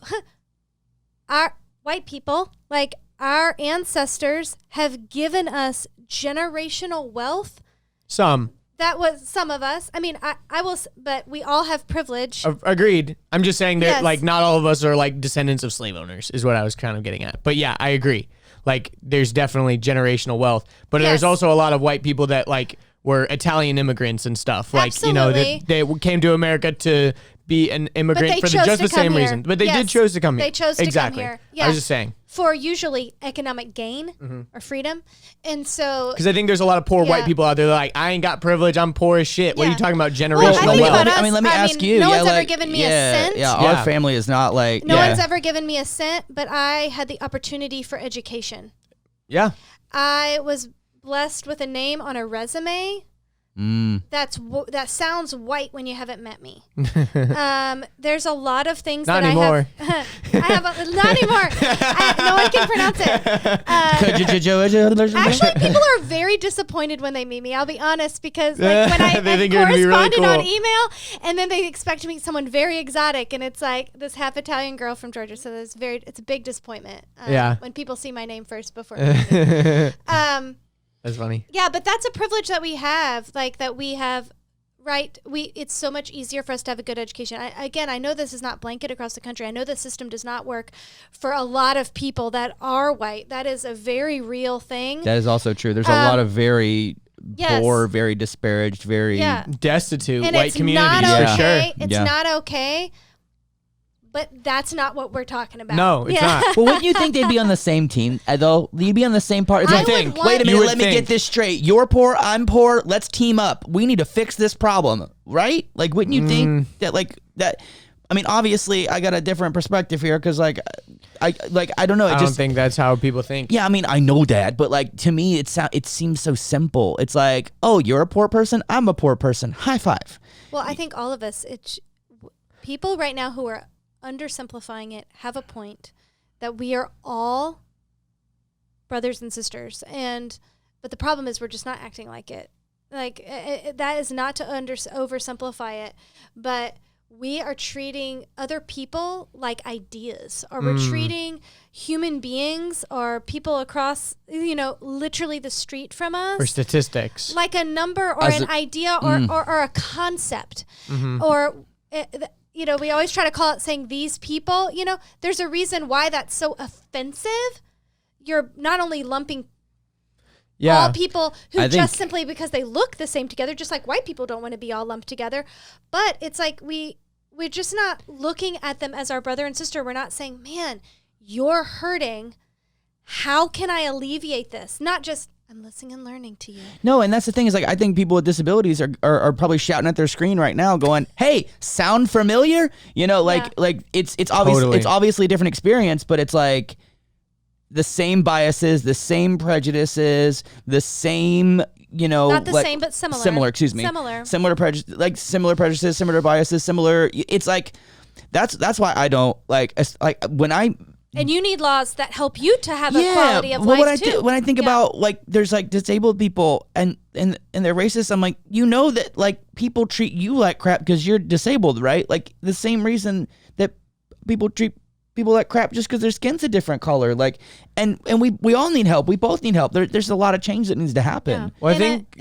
our white people, like our ancestors, have given us generational wealth. Some That was some of us. I mean, I will, but we all have privilege. agreed. I'm just saying that Yes. like not all of us are like descendants of slave owners, is what I was kind of getting at. But yeah, I agree. Like there's definitely generational wealth, but Yes. there's also a lot of white people that like were Italian immigrants and stuff. Like you know, Absolutely. they came to America to be an immigrant they for chose just to the same come here. reason. But they Yes. did chose to come here. They chose to come exactly. here. I Yeah. was just saying For usually economic gain or freedom. And so, because I think there's a lot of poor white Yeah. people out there that are like, I ain't got privilege. I'm poor as shit. What are Yeah. you talking about? I Generational think wealth. about us. I mean, let me I ask mean, you. no yeah, one's ever like, given me a yeah, cent. Yeah, Yeah. our family is not like. no yeah. one's ever given me a cent, but I had the opportunity for education. Yeah. I was blessed with a name on a resume. That sounds white when you haven't met me. There's a lot of things Not that anymore. I have. Not anymore. No one can pronounce it. Actually, people are very disappointed when they meet me. I'll be honest, because like when I They I've think you're gonna be really corresponded on cool. email, and then they expect to meet someone very exotic, and it's like this half Italian girl from Georgia. So it's a big disappointment. Yeah. When people see my name first before. meeting me. That's funny. Yeah, but that's a privilege that we have, like that we have, right? It's so much easier for us to have a good education. I know this is not blanket across the country. I know the system does not work for a lot of people that are white. That is a very real thing. That is also true. There's a lot of very Yes. poor, very disparaged, very. Yeah. Destitute And white it's communities not for okay. sure. It's Yeah. not okay. But that's not what we're talking about. No, it's not. Well, wouldn't you think they'd be on the same team, though? You'd be on the same part. It's I like, would think. want- wait a You minute, would let me think. get this straight. You're poor, I'm poor. Let's team up. We need to fix this problem, right? Like, wouldn't you think that, like, that? I mean, obviously, I got a different perspective here because, like, I don't know. I don't think that's how people think. Yeah, I mean, I know that, but like to me, it seems so simple. It's like, oh, you're a poor person, I'm a poor person. High five. Well, I think all of us, people right now who are undersimplifying it have a point that we are all brothers and sisters, but the problem is we're just not acting like it. Like that is not to oversimplify it, but we are treating other people like ideas, or we're treating human beings or people across, literally the street from us, Or statistics. like a number or As an idea or a concept. Or, we always try to call it saying these people, there's a reason why that's so offensive. You're not only lumping all people who just simply because they look the same together, just like white people don't want to be all lumped together. But it's like we're just not looking at them as our brother and sister. We're not saying, man, you're hurting. How can I alleviate this? Not just, I'm listening and learning to you. No, and that's the thing is, like, I think people with disabilities are probably shouting at their screen right now going, hey, sound familiar? Like it's obvious, Totally. It's obviously a different experience, but it's like the same biases, the same prejudices, the same, Not the like, same, but similar. Similar, excuse me. Similar prejudices, similar biases, similar. It's like that's why I don't like when I. And you need laws that help you to have a quality of life too. When I think about, like, there's like disabled people and they're racist, I'm like, that like people treat you like crap because you're disabled, right? Like the same reason that people treat people like crap just because their skin's a different color. Like, and we all need help. We both need help. There's a lot of change that needs to happen. Yeah. Well, I And think,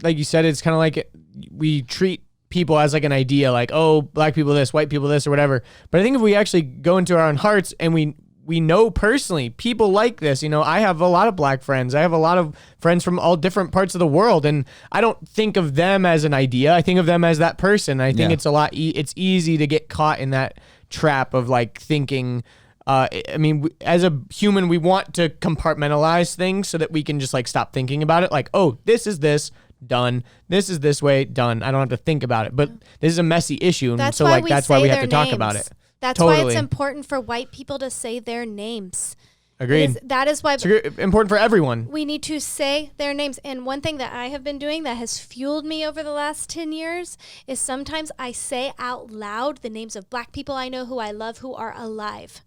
like you said, it's kind of like we treat people as like an idea, like, oh, black people this, white people this, or whatever. But I think if we actually go into our own hearts and we know personally people like this, I have a lot of black friends. I have a lot of friends from all different parts of the world, and I don't think of them as an idea. I think of them as that person. I think it's a lot. It's easy to get caught in that trap of like thinking. As a human, we want to compartmentalize things so that we can just like stop thinking about it. Like, oh, this is this, done. This is this way, done. I don't have to think about it. But this is a messy issue, and That's so why like we that's why say we have their to talk names. about it. That's why Totally. it's important for white people to say their names. Agreed. That is why It's important for everyone. we need to say their names. And one thing that I have been doing that has fueled me over the last 10 years is sometimes I say out loud the names of black people I know who I love who are alive.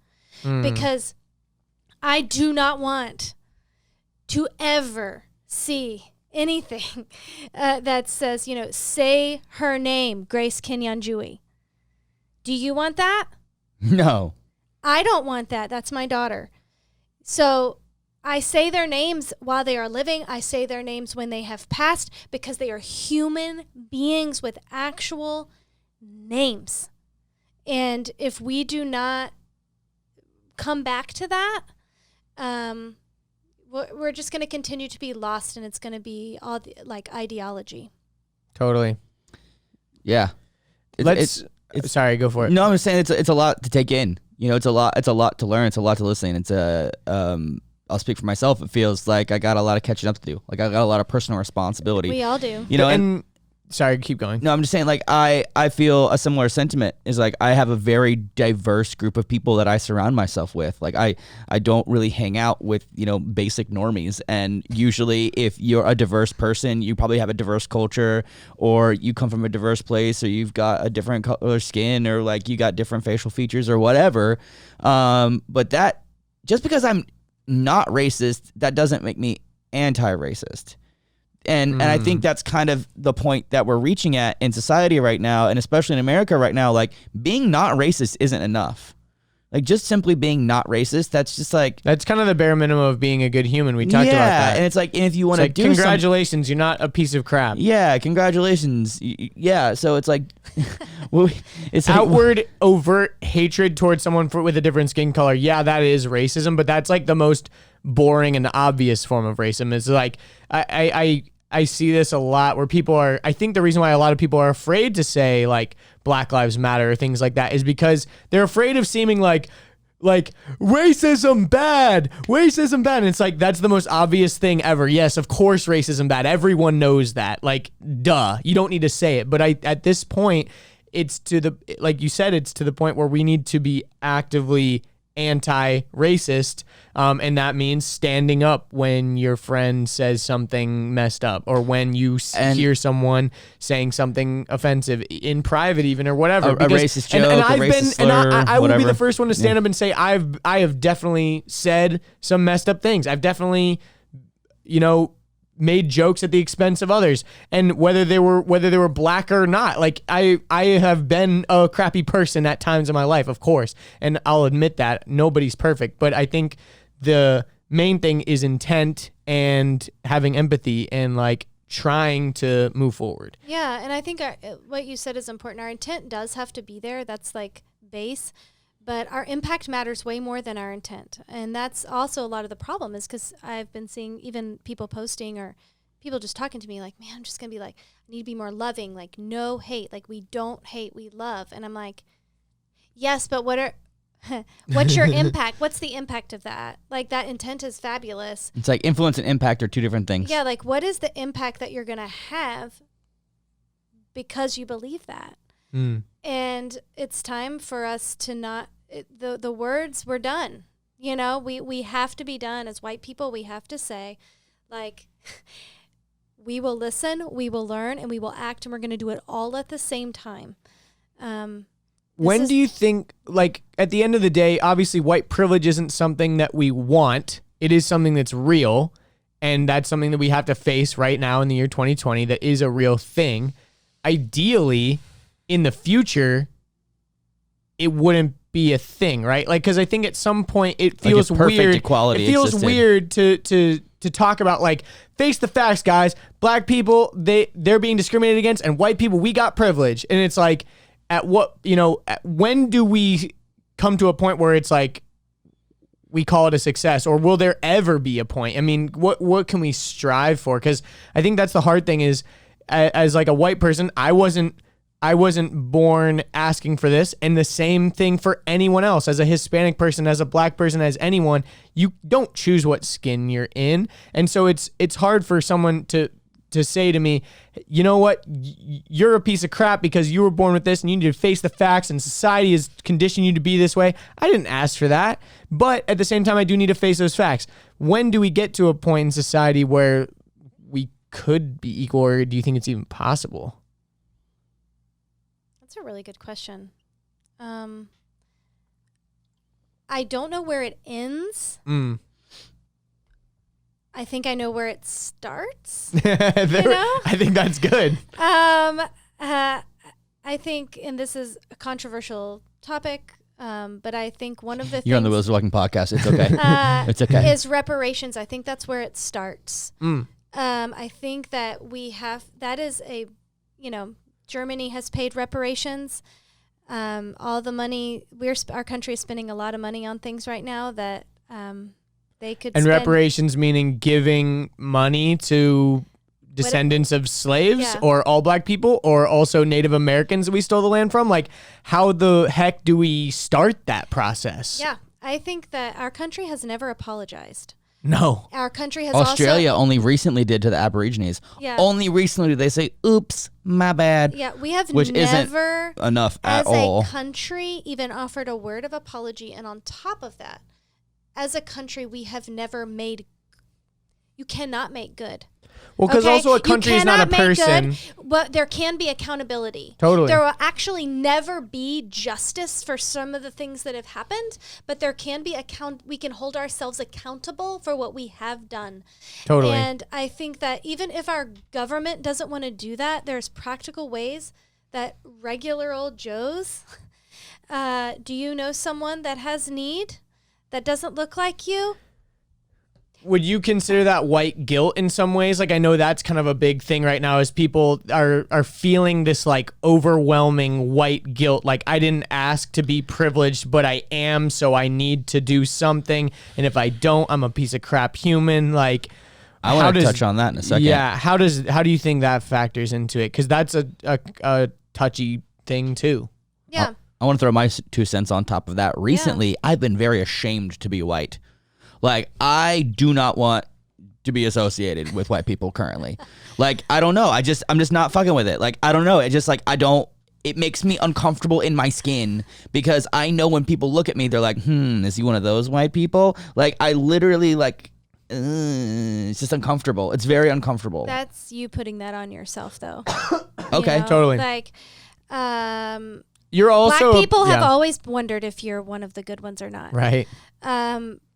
Because I do not want to ever see anything that says, say her name, Grace Kinyanjui. Do you want that? No. I don't want that. That's my daughter. So I say their names while they are living. I say their names when they have passed because they are human beings with actual names. And if we do not come back to that, we're just going to continue to be lost, and it's going to be all like ideology. Totally. Yeah. Sorry, go for it. No, I'm just saying it's a lot to take in. It's a lot to learn. It's a lot to listen. It's I'll speak for myself. It feels like I got a lot of catching up to do. Like I got a lot of personal responsibility. We all do. And sorry, keep going. No, I'm just saying, like, I feel a similar sentiment. Is like I have a very diverse group of people that I surround myself with. Like I don't really hang out with, basic normies. And usually if you're a diverse person, you probably have a diverse culture, or you come from a diverse place, or you've got a different color skin, or like you got different facial features or whatever. But that, just because I'm not racist, that doesn't make me anti-racist. And I think that's kind of the point that we're reaching at in society right now, and especially in America right now. Like, being not racist isn't enough. Like, just simply being not racist, that's just like... That's kind of the bare minimum of being a good human. We talked about that. And it's like, and if you want to do congratulations, you're not a piece of crap. Yeah, congratulations. Yeah, so it's like... it's like, outward, overt hatred towards someone with a different skin color. Yeah, that is racism, but that's like the most boring and obvious form of racism. It's like, I see this a lot where I think the reason why a lot of people are afraid to say like Black Lives Matter or things like that is because they're afraid of seeming like racism bad. And it's like, that's the most obvious thing ever. Yes, of course, racism bad. Everyone knows that. Like, duh, you don't need to say it. But at this point, like you said, it's to the point where we need to be actively anti-racist, and that means standing up when your friend says something messed up, or when you hear someone saying something offensive in private, even, or whatever. A racist joke, I will be the first one to stand up and say I have definitely said some messed up things. I've definitely, made jokes at the expense of others, and whether they were black or not. Like I have been a crappy person at times in my life, of course, and I'll admit that nobody's perfect, but I think the main thing is intent and having empathy and like trying to move forward. Yeah, and I think what you said is important. Our intent does have to be there. That's like base. But our impact matters way more than our intent. And that's also a lot of the problem, is because I've been seeing even people posting or people just talking to me like, man, I'm just going to be like, I need to be more loving, like no hate, like we don't hate, we love. And I'm like, yes, but what's your impact? What's the impact of that? Like that intent is fabulous. It's like influence and impact are two different things. Yeah, like what is the impact that you're going to have because you believe that? And it's time for us to not, the words, we're done. We have to be done as white people. We have to say, like, we will listen, we will learn, and we will act, and we're going to do it all at the same time. When do you think, like, at the end of the day, obviously white privilege isn't something that we want. It is something that's real, and that's something that we have to face right now in the year 2020 that is a real thing. Ideally, in the future, it wouldn't be a thing, right? Like, because I think at some point it feels like weird. Equality it feels existed. Weird to talk about, like, face the facts, guys. Black people, they're being discriminated against, and white people, we got privilege. And it's like, when do we come to a point where it's like we call it a success, or will there ever be a point? I mean, what can we strive for? Because I think that's the hard thing is, as like a white person, I wasn't born asking for this, and the same thing for anyone else. As a Hispanic person, as a black person, as anyone, you don't choose what skin you're in. And so it's hard for someone to say to me, you know what, you're a piece of crap because you were born with this and you need to face the facts and society has conditioned you to be this way. I didn't ask for that. But at the same time, I do need to face those facts. When do we get to a point in society where we could be equal, or do you think it's even possible? That's a really good question. I don't know where it ends. I think I know where it starts. I think that's good. I think, and this is a controversial topic, but I think one of the You're on the Wheels of Walking podcast. It's okay. It's okay. Is reparations. I think that's where it starts. I think that Germany has paid reparations. All the money, our country is spending a lot of money on things right now that they could And spend. reparations meaning giving money to descendants of slaves, or all black people, or also Native Americans that we stole the land from? Like, how the heck do we start that process? Yeah, I think that our country has never apologized. No. Our country has Australia only recently did to the Aborigines. Yeah. Only recently did they say, oops, my bad. Yeah, we have which never isn't enough at all. As a country, even offered a word of apology. And on top of that, as a country, we have never you cannot make good. Well, because also a country is not a person. But there can be accountability. Totally. There will actually never be justice for some of the things that have happened, but there can be we can hold ourselves accountable for what we have done. Totally. And I think that even if our government doesn't want to do that, there's practical ways that regular old Joes, do you know someone that has need that doesn't look like you? Would you consider that white guilt in some ways? Like, I know that's kind of a big thing right now, is people are feeling this like overwhelming white guilt. Like, I didn't ask to be privileged, but I am, so I need to do something. And if I don't, I'm a piece of crap human. Like, I want to touch on that in a second. Yeah, how do you think that factors into it? Because that's a touchy thing too. Yeah. I want to throw my 2 cents on top of that. Recently, I've been very ashamed to be white. Like, I do not want to be associated with white people currently. Like, I don't know. I'm just not fucking with it. Like, I don't know. It just like, it makes me uncomfortable in my skin because I know when people look at me, they're like, is he one of those white people? Like, I literally like, it's just uncomfortable. It's very uncomfortable. That's you putting that on yourself though. Okay. You know? Totally. Like, you're also black people have always wondered if you're one of the good ones or not. right.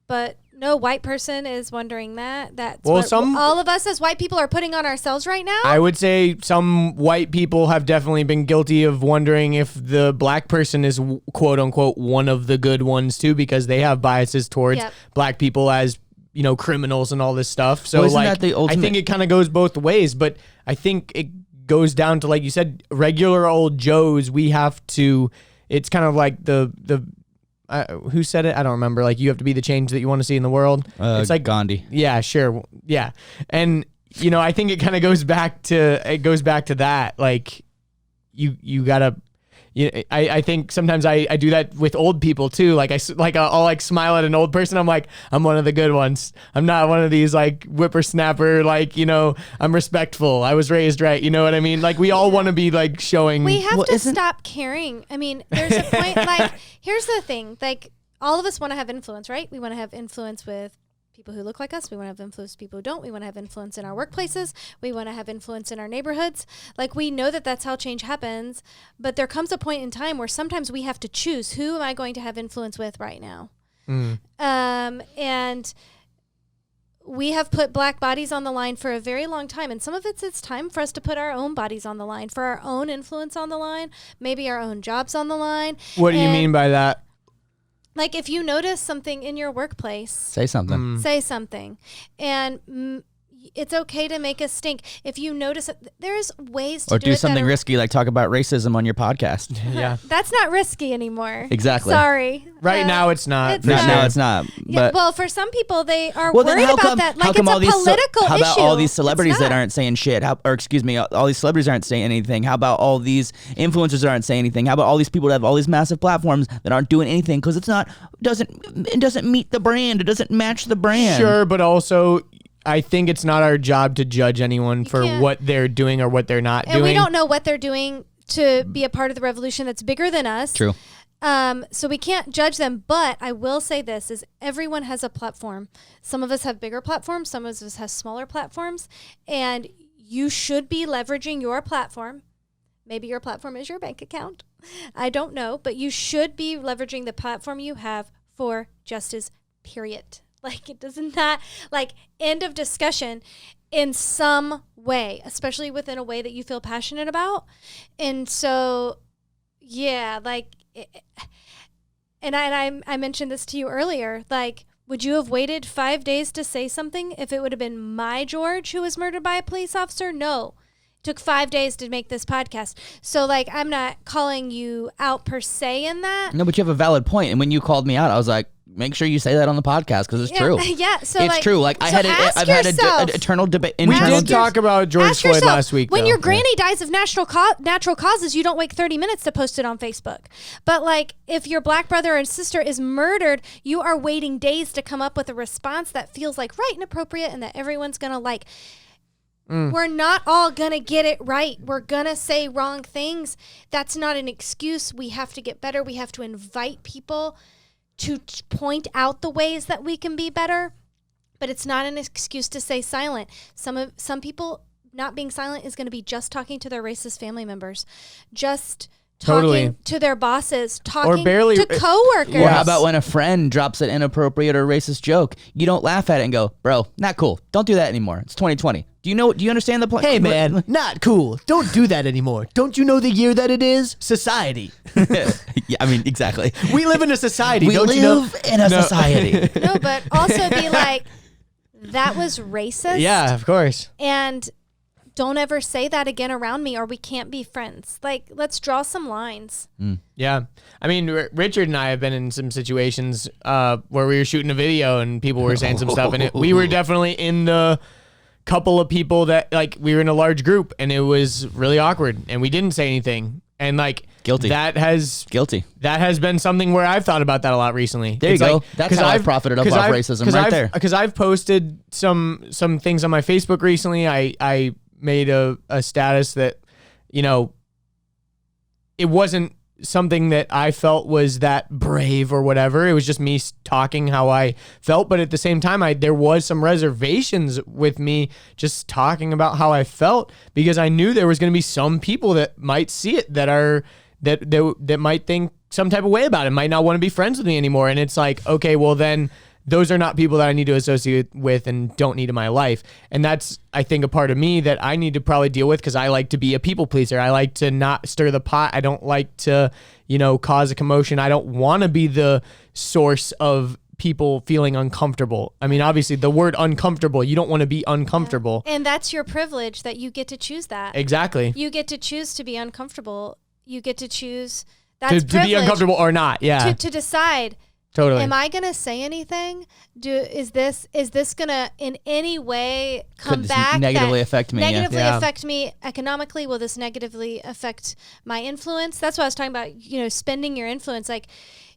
But no white person is wondering that. That's Well, what all of us as white people are putting on ourselves right now. I would say some white people have definitely been guilty of wondering if the black person is quote unquote one of the good ones too, because they have biases towards black people as, you know, criminals and all this stuff. So isn't like, that the ultimate- I think it kind of goes both ways, but I think it goes down to, like you said, regular old Joes. We have to, it's kind of like the who said it? I don't remember. Like, you have to be the change that you want to see in the world. It's like Gandhi. Yeah, sure. Yeah. And, you know, I think it kind of goes back to that. Like, you gotta, I think sometimes I do that with old people too. Like I'll like smile at an old person. I'm like, I'm one of the good ones. I'm not one of these like whippersnapper, like, you know, I'm respectful. I was raised right. You know what I mean? Like, we all want to be like showing. We have to stop caring. I mean, there's a point, like, here's the thing. Like, all of us want to have influence, right? We want to have influence with people who look like us. We want to have influence with people who don't. We want to have influence in our workplaces. We want to have influence in our neighborhoods. Like, we know that that's how change happens, but there comes a point in time where sometimes we have to choose, who am I going to have influence with right now? And we have put black bodies on the line for a very long time, and some of it's time for us to put our own bodies on the line, for our own influence on the line, maybe our own jobs on the line. What do you mean by that? Like, if you notice something in your workplace, Say something. say something. And it's okay to make a stink. If you notice it, there's ways to or do it something that are, risky, like talk about racism on your podcast. Yeah. That's not risky anymore. Exactly. Sorry. Right now it's not. It's for not. sure. No, it's not. Yeah, But well, for some people, they are well, then worried how about come, that. how Like, come it's all a these political issue. how about all these It's celebrities that not. aren't saying shit? Or excuse me, all these celebrities aren't saying anything? How about all these influencers that aren't saying anything? How about all these people that have all these massive platforms that aren't doing anything because it doesn't meet the brand. It doesn't match the brand. Sure, but also, I think it's not our job to judge anyone for can't. what they're doing or what they're not And doing. we don't know what they're doing to be a part of the revolution that's bigger than us. True. So we can't judge them, but I will say this is everyone has a platform. Some of us have bigger platforms, some of us have smaller platforms, and you should be leveraging your platform. Maybe your platform is your bank account. I don't know, but you should be leveraging the platform you have for justice, period. Like, it does not, like, end of discussion in some way, especially within a way that you feel passionate about. And so, yeah, like, and I mentioned this to you earlier, like, would you have waited 5 days to say something if it would have been my George who was murdered by a police officer? No. It took 5 days to make this podcast. So, like, I'm not calling you out per se in that. No, but you have a valid point. And when you called me out, I was like, make sure you say that on the podcast because it's true. Yeah, so it's like, true. Like, so I've had an eternal debate. We did talk about George Ask Floyd yourself, last week. when though. your granny dies of natural causes, you don't wait 30 minutes to post it on Facebook. But, like, if your black brother and sister is murdered, you are waiting days to come up with a response that feels like right and appropriate and that everyone's going to like. We're not all going to get it right. We're going to say wrong things. That's not an excuse. We have to get better. We have to invite people to point out the ways that we can be better, but it's not an excuse to stay silent. Some people not being silent is going to be just talking to their racist family members, just talking to their bosses, talking to coworkers. Or how about when a friend drops an inappropriate or racist joke? You don't laugh at it and go, bro, not cool. Don't do that anymore. It's 2020. Do you understand the point? Hey, man, not cool. Don't do that anymore. Don't you know the year that it is? Society. Yeah, I mean, exactly. We live in a society. We don't live you know? in a society. No, but also be like, that was racist. Yeah, of course. And don't ever say that again around me or we can't be friends. Like, let's draw some lines. Yeah. I mean, Richard and I have been in some situations where we were shooting a video and people were saying some stuff, and we were definitely in the couple of people that like we were in a large group and it was really awkward and we didn't say anything. And like Guilty. That has been something where I've thought about that a lot recently. There you go. That's how I've profited off racism right there. Because I've posted some things on my Facebook recently. I made a status that, you know, it wasn't something that I felt was that brave or whatever. It was just me talking how I felt. But at the same time, there was some reservations with me just talking about how I felt, because I knew there was going to be some people that might see it that might think some type of way about it, might not want to be friends with me anymore. And it's like, okay, well then those are not people that I need to associate with and don't need in my life. And that's, I think, a part of me that I need to probably deal with, because I like to be a people pleaser. I like to not stir the pot. I don't like to, you know, cause a commotion. I don't want to be the source of people feeling uncomfortable. I mean, obviously the word uncomfortable, you don't want to be uncomfortable. Yeah. And that's your privilege, that you get to choose that. Exactly. You get to choose to be uncomfortable. You get to choose to be uncomfortable or not. Yeah. To decide. Totally. Am I gonna say anything? Is this gonna in any way come back negatively affect me? Negatively affect me economically? Will this negatively affect my influence? That's what I was talking about. You know, spending your influence. Like,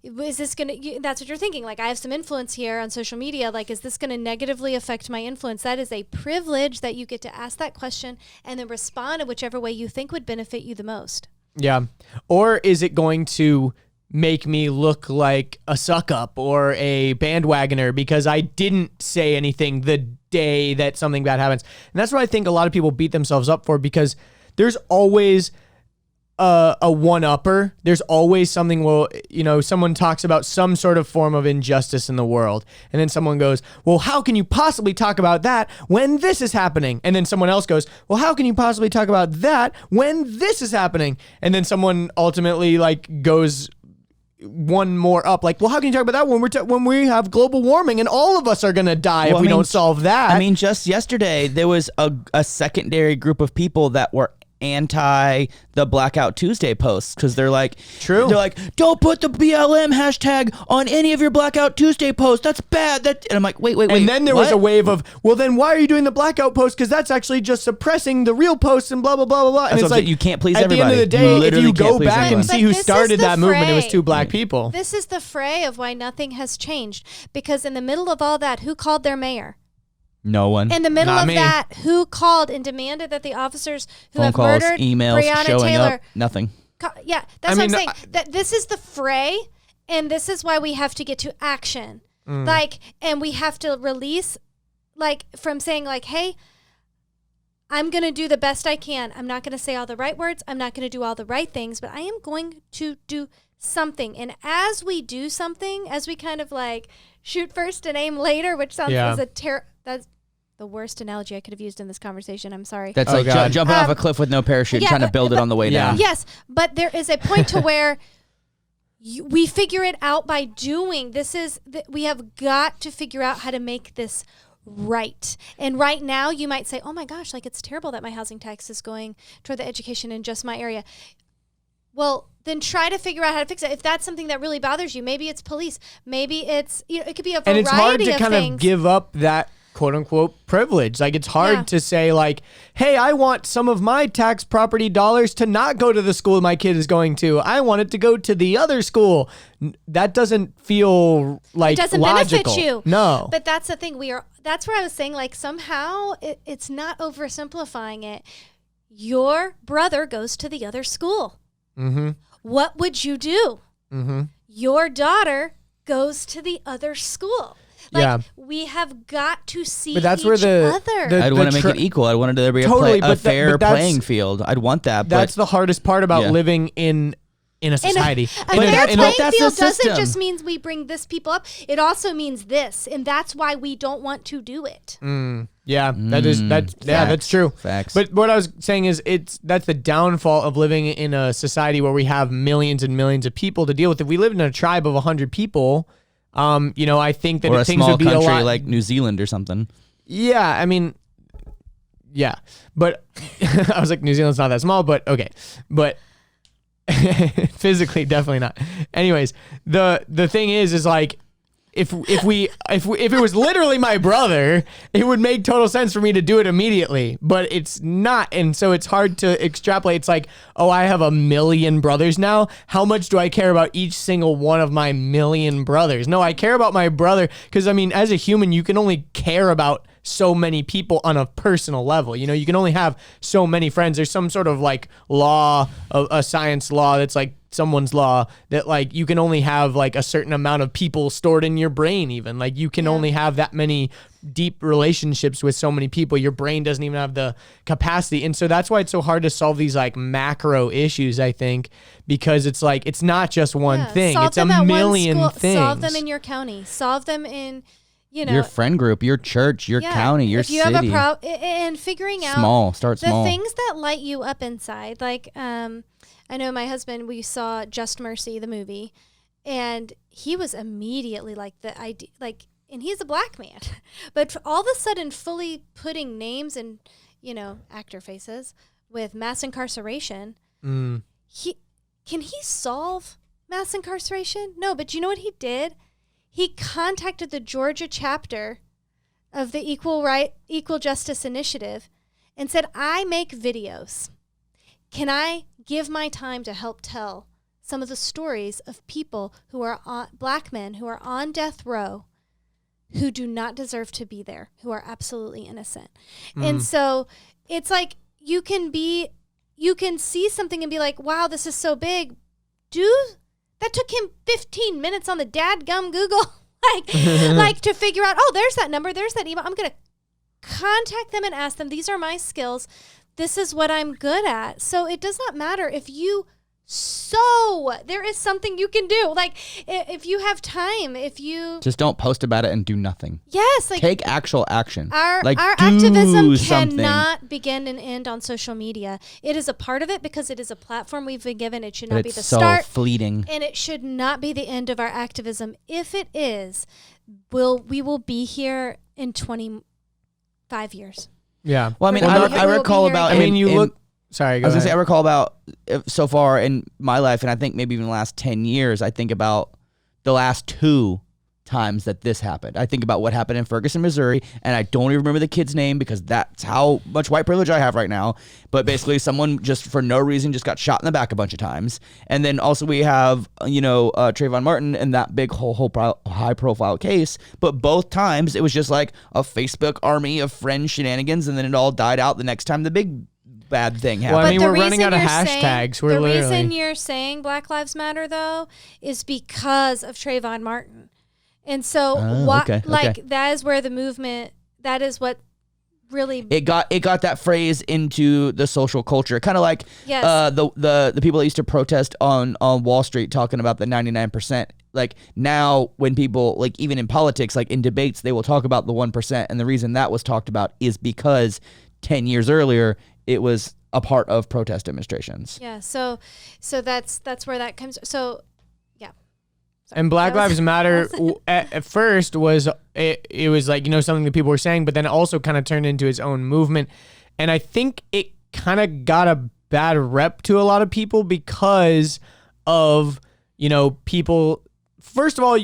is this gonna? That's what you're thinking. Like, I have some influence here on social media. Like, is this gonna negatively affect my influence? That is a privilege that you get to ask that question and then respond in whichever way you think would benefit you the most. Yeah. Or is it going to make me look like a suck up or a bandwagoner because I didn't say anything the day that something bad happens? And that's what I think a lot of people beat themselves up for, because there's always a one-upper. There's always something, well, you know, someone talks about some sort of form of injustice in the world, and then someone goes, well, how can you possibly talk about that when this is happening? And then someone else goes, well, how can you possibly talk about that when this is happening? And then someone ultimately like goes one more up, like, well, how can you talk about that when we have global warming and all of us are gonna die if we don't solve that? I mean, just yesterday there was a secondary group of people that were anti the Blackout Tuesday posts, because they're like, true. They're like, don't put the BLM hashtag on any of your Blackout Tuesday posts. That's bad. And I'm like, wait. And then there was a wave of, well, then why are you doing the Blackout post? Because that's actually just suppressing the real posts and blah blah blah blah blah. And it's like, you can't please everybody. At the end of the day, if you go back and see who started that movement, it was two black people. This is the fray of why nothing has changed. Because in the middle of all that, who called their mayor? No one. In the middle of that, who called and demanded that the officers who have murdered emails, Breonna showing Taylor, up, nothing. Yeah, that's what I'm saying. That this is the fray, and this is why we have to get to action. Like, and we have to release, like, from saying like, hey, I'm going to do the best I can. I'm not going to say all the right words. I'm not going to do all the right things, but I am going to do something. And as we do something, as we kind of like shoot first and aim later, which sounds that's the worst analogy I could have used in this conversation. I'm sorry. That's like jumping off a cliff with no parachute, trying to build it on the way down. Yes, but there is a point to where we figure it out by doing. We have got to figure out how to make this right. And right now you might say, oh my gosh, like it's terrible that my housing tax is going toward the education in just my area. Well, then try to figure out how to fix it. If that's something that really bothers you, maybe it's police, maybe it's, you know, it could be a variety of things. And it's hard to kind of give up that quote unquote privilege. Like, it's hard to say like, hey, I want some of my tax property dollars to not go to the school my kid is going to. I want it to go to the other school. That doesn't feel like it doesn't logical. benefit you. No. But that's the thing. That's where I was saying, like, somehow it's not oversimplifying it. Your brother goes to the other school. Mm-hmm. What would you do? Mm-hmm. Your daughter goes to the other school. Like, we have got to see each other. I'd want to make it equal. I wanted there to be a fair playing field. I'd want that. That's the hardest part about living in a society. A fair playing field doesn't just mean we bring this people up. It also means this, and that's why we don't want to do it. That's true. Facts. But what I was saying is that's the downfall of living in a society where we have millions and millions of people to deal with. If we lived in a tribe of 100 people, you know, I think that things would be a lot. Or a small country like New Zealand or something. Yeah, I mean, yeah. But I was like, New Zealand's not that small, but okay. But physically, definitely not. Anyways, the thing is like, if it was literally my brother, it would make total sense for me to do it immediately, but it's not. And so it's hard to extrapolate. It's like, oh, I have 1 million brothers now. How much do I care about each single one of my 1 million brothers? No, I care about my brother because, I mean, as a human, you can only care about so many people on a personal level. You know, you can only have so many friends. There's some sort of like law, a science law that's like someone's law that like you can only have like a certain amount of people stored in your brain. Even like you can only have that many deep relationships with so many people. Your brain doesn't even have the capacity. And so that's why it's so hard to solve these like macro issues, I think, because it's like, it's not just one thing. Solve It's a them at one million school, things. Solve them in your county. Solve them in, you know, your friend group, your church, your county, your if you city. have a problem, and figuring out Start the small. things that light you up inside. Like, I know my husband, we saw Just Mercy, the movie, and he was immediately like the idea, like, and he's a black man, but all of a sudden fully putting names and, you know, actor faces with mass incarceration. Can he solve mass incarceration? No, but you know what he did? He contacted the Georgia chapter of the Equal Justice Initiative and said, I make videos. Can I give my time to help tell some of the stories of people who are black men who are on death row who do not deserve to be there, who are absolutely innocent. And so it's like you can see something and be like, wow, this is so big. That took him 15 minutes on the dadgum Google, like to figure out, oh, there's that number, there's that email. I'm going to contact them and ask them, these are my skills. This is what I'm good at. So it does not matter if you there is something you can do. Like if you have time, if you just don't post about it and do nothing. Yes, like take actual action. Our do activism something. cannot begin and end on social media. It is a part of it because it is a platform we've been given. It should not be the start. So fleeting. And it should not be the end of our activism. If it is, we will be here in 25 years. Yeah. Well, I mean, I recall about. I mean, you look. Sorry, go ahead. I recall about so far in my life, and I think maybe even the last 10 years, I think about the last 2 times that this happened. I think about what happened in Ferguson, Missouri, and I don't even remember the kid's name because that's how much white privilege I have right now. But basically, someone just for no reason just got shot in the back a bunch of times. And then also we have, Trayvon Martin and that big whole high profile case. But both times it was just like a Facebook army of friend shenanigans, and then it all died out the next time the big bad thing happened. Well, I mean, But we're running out of hashtags. The reason you're saying Black Lives Matter, though, is because of Trayvon Martin. And so, that is where the movement, that is what really... It got that phrase into the social culture. Kind of like the people that used to protest on Wall Street talking about the 99%. Like now when people, like even in politics, like in debates, they will talk about the 1%. And the reason that was talked about is because 10 years earlier, it was a part of protest demonstrations. Yeah, so that's where that comes. So, yeah. Sorry. And Black Lives Matter at first was it was like, something that people were saying, but then it also kind of turned into its own movement. And I think it kind of got a bad rep to a lot of people because of, people. First of all,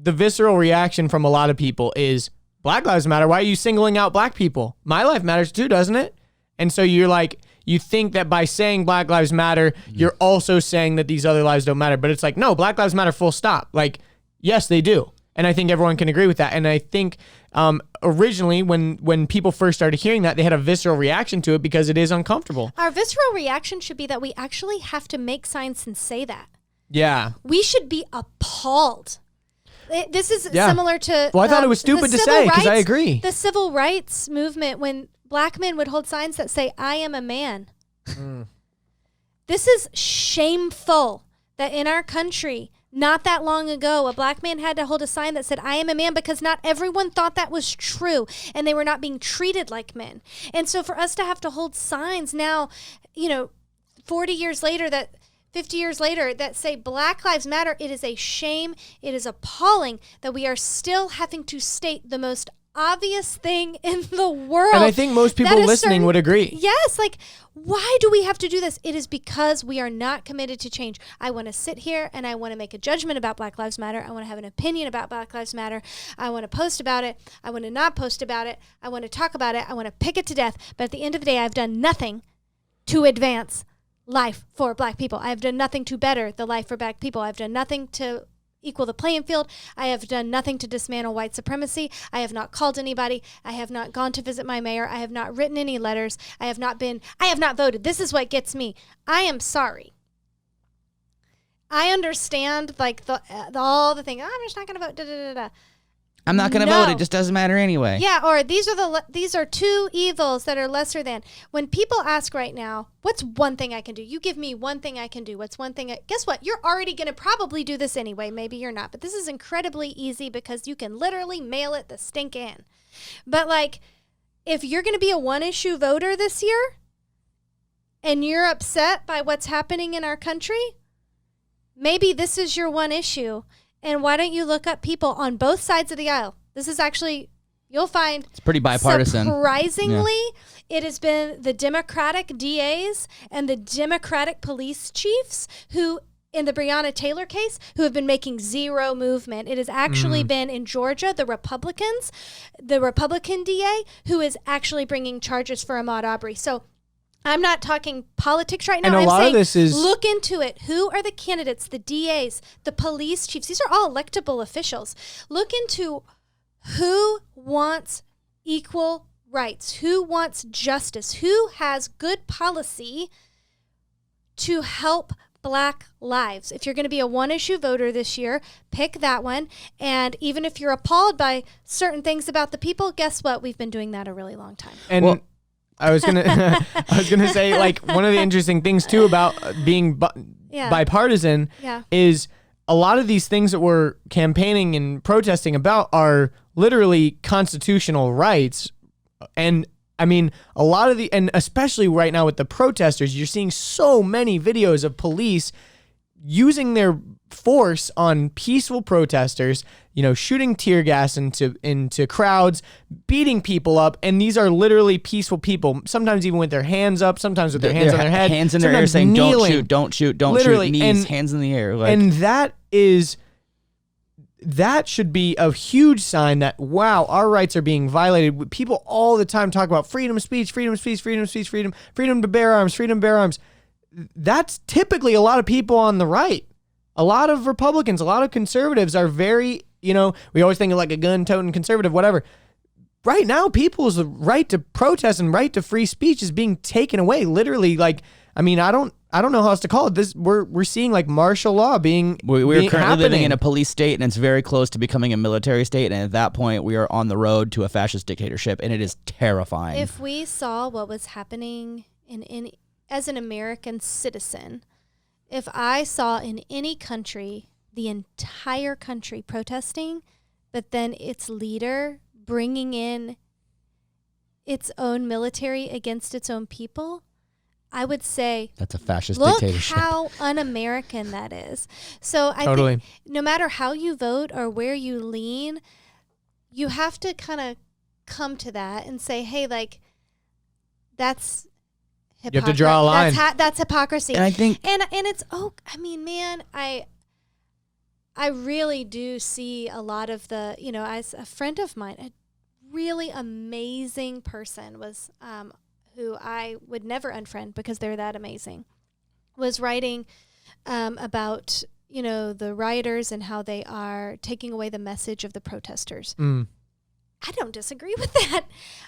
the visceral reaction from a lot of people is Black Lives Matter. Why are you singling out black people? My life matters too, doesn't it? And so you're like, you think that by saying Black Lives Matter, you're also saying that these other lives don't matter. But it's like, no, Black Lives Matter full stop. Like, yes, they do. And I think everyone can agree with that. And I think originally when people first started hearing that, they had a visceral reaction to it because it is uncomfortable. Our visceral reaction should be that we actually have to make signs and say that. Yeah. We should be appalled. This is similar to... Well, I thought it was stupid to say because I agree. The civil rights movement, when black men would hold signs that say, I am a man. This is shameful that in our country, not that long ago, a black man had to hold a sign that said, I am a man, because not everyone thought that was true and they were not being treated like men. And so for us to have to hold signs now, 40 years later, 50 years later, that say Black Lives Matter, it is a shame, it is appalling that we are still having to state the most obvious thing in the world. And I think most people listening would agree. Yes. Like, why do we have to do this? It is because we are not committed to change. I want to sit here and I want to make a judgment about Black Lives Matter. I want to have an opinion about Black Lives Matter. I want to post about it. I want to not post about it. I want to talk about it. I want to pick it to death. But at the end of the day, I've done nothing to advance life for Black people. I have done nothing to better the life for Black people. I've done nothing to equal the playing field. I have done nothing to dismantle white supremacy. I have not called anybody. I have not gone to visit my mayor. I have not written any letters. I have not voted. This is what gets me. I am sorry. I understand like all the thing. Oh, I'm just not going to vote. Da, da, da, da. I'm not going to vote. It just doesn't matter anyway. Yeah, or these are two evils that are lesser than. When people ask right now, what's one thing I can do? You give me one thing I can do. What's one thing? Guess what? You're already going to probably do this anyway. Maybe you're not. But this is incredibly easy because you can literally mail it the stink in. But like, if you're going to be a one-issue voter this year and you're upset by what's happening in our country, maybe this is your one issue. And why don't you look up people on both sides of the aisle? This is actually, you'll find it's pretty bipartisan. Surprisingly, it has been the Democratic DAs and the Democratic police chiefs who, in the Breonna Taylor case, who have been making zero movement. It has actually been in Georgia, the Republican DA, who is actually bringing charges for Ahmaud Arbery. So I'm not talking politics right now. And I'm saying, this is, look into it. Who are the candidates, the DAs, the police chiefs? These are all electable officials. Look into who wants equal rights, who wants justice, who has good policy to help Black lives. If you're going to be a one-issue voter this year, pick that one. And even if you're appalled by certain things about the people, guess what? We've been doing that a really long time. And I was gonna say, like, one of the interesting things too about being bipartisan is a lot of these things that we're campaigning and protesting about are literally constitutional rights. And I mean, a lot of and especially right now with the protesters, you're seeing so many videos of police using their force on peaceful protesters, shooting tear gas into crowds, beating people up. And these are literally peaceful people, sometimes even with their hands up, sometimes with their hands on their head. Hands in their air saying, kneeling, don't shoot, literally, knees, hands in the air. Like. And that should be a huge sign that, wow, our rights are being violated. People all the time talk about freedom of speech, freedom to bear arms. That's typically a lot of people on the right. A lot of Republicans, a lot of conservatives are very, we always think of like a gun-toting conservative, whatever. Right now, people's right to protest and right to free speech is being taken away. Literally, like, I mean, I don't know how else to call it. This we're seeing like martial law being we're currently happening. Living in a police state, and it's very close to becoming a military state. And at that point, we are on the road to a fascist dictatorship, and it is terrifying. If we saw what was happening as an American citizen, if I saw in any country, the entire country protesting, but then its leader bringing in its own military against its own people, I would say that's a fascist look dictatorship. How un-American that is. So I think no matter how you vote or where you lean, you have to kind of come to that and say, hey, like, that's you have to draw a line. That's hypocrisy. And I think, and it's I mean, man, I really do see a lot of the, as a friend of mine, a really amazing person was who I would never unfriend because they're that amazing, was writing about, the rioters and how they are taking away the message of the protesters. I don't disagree with that.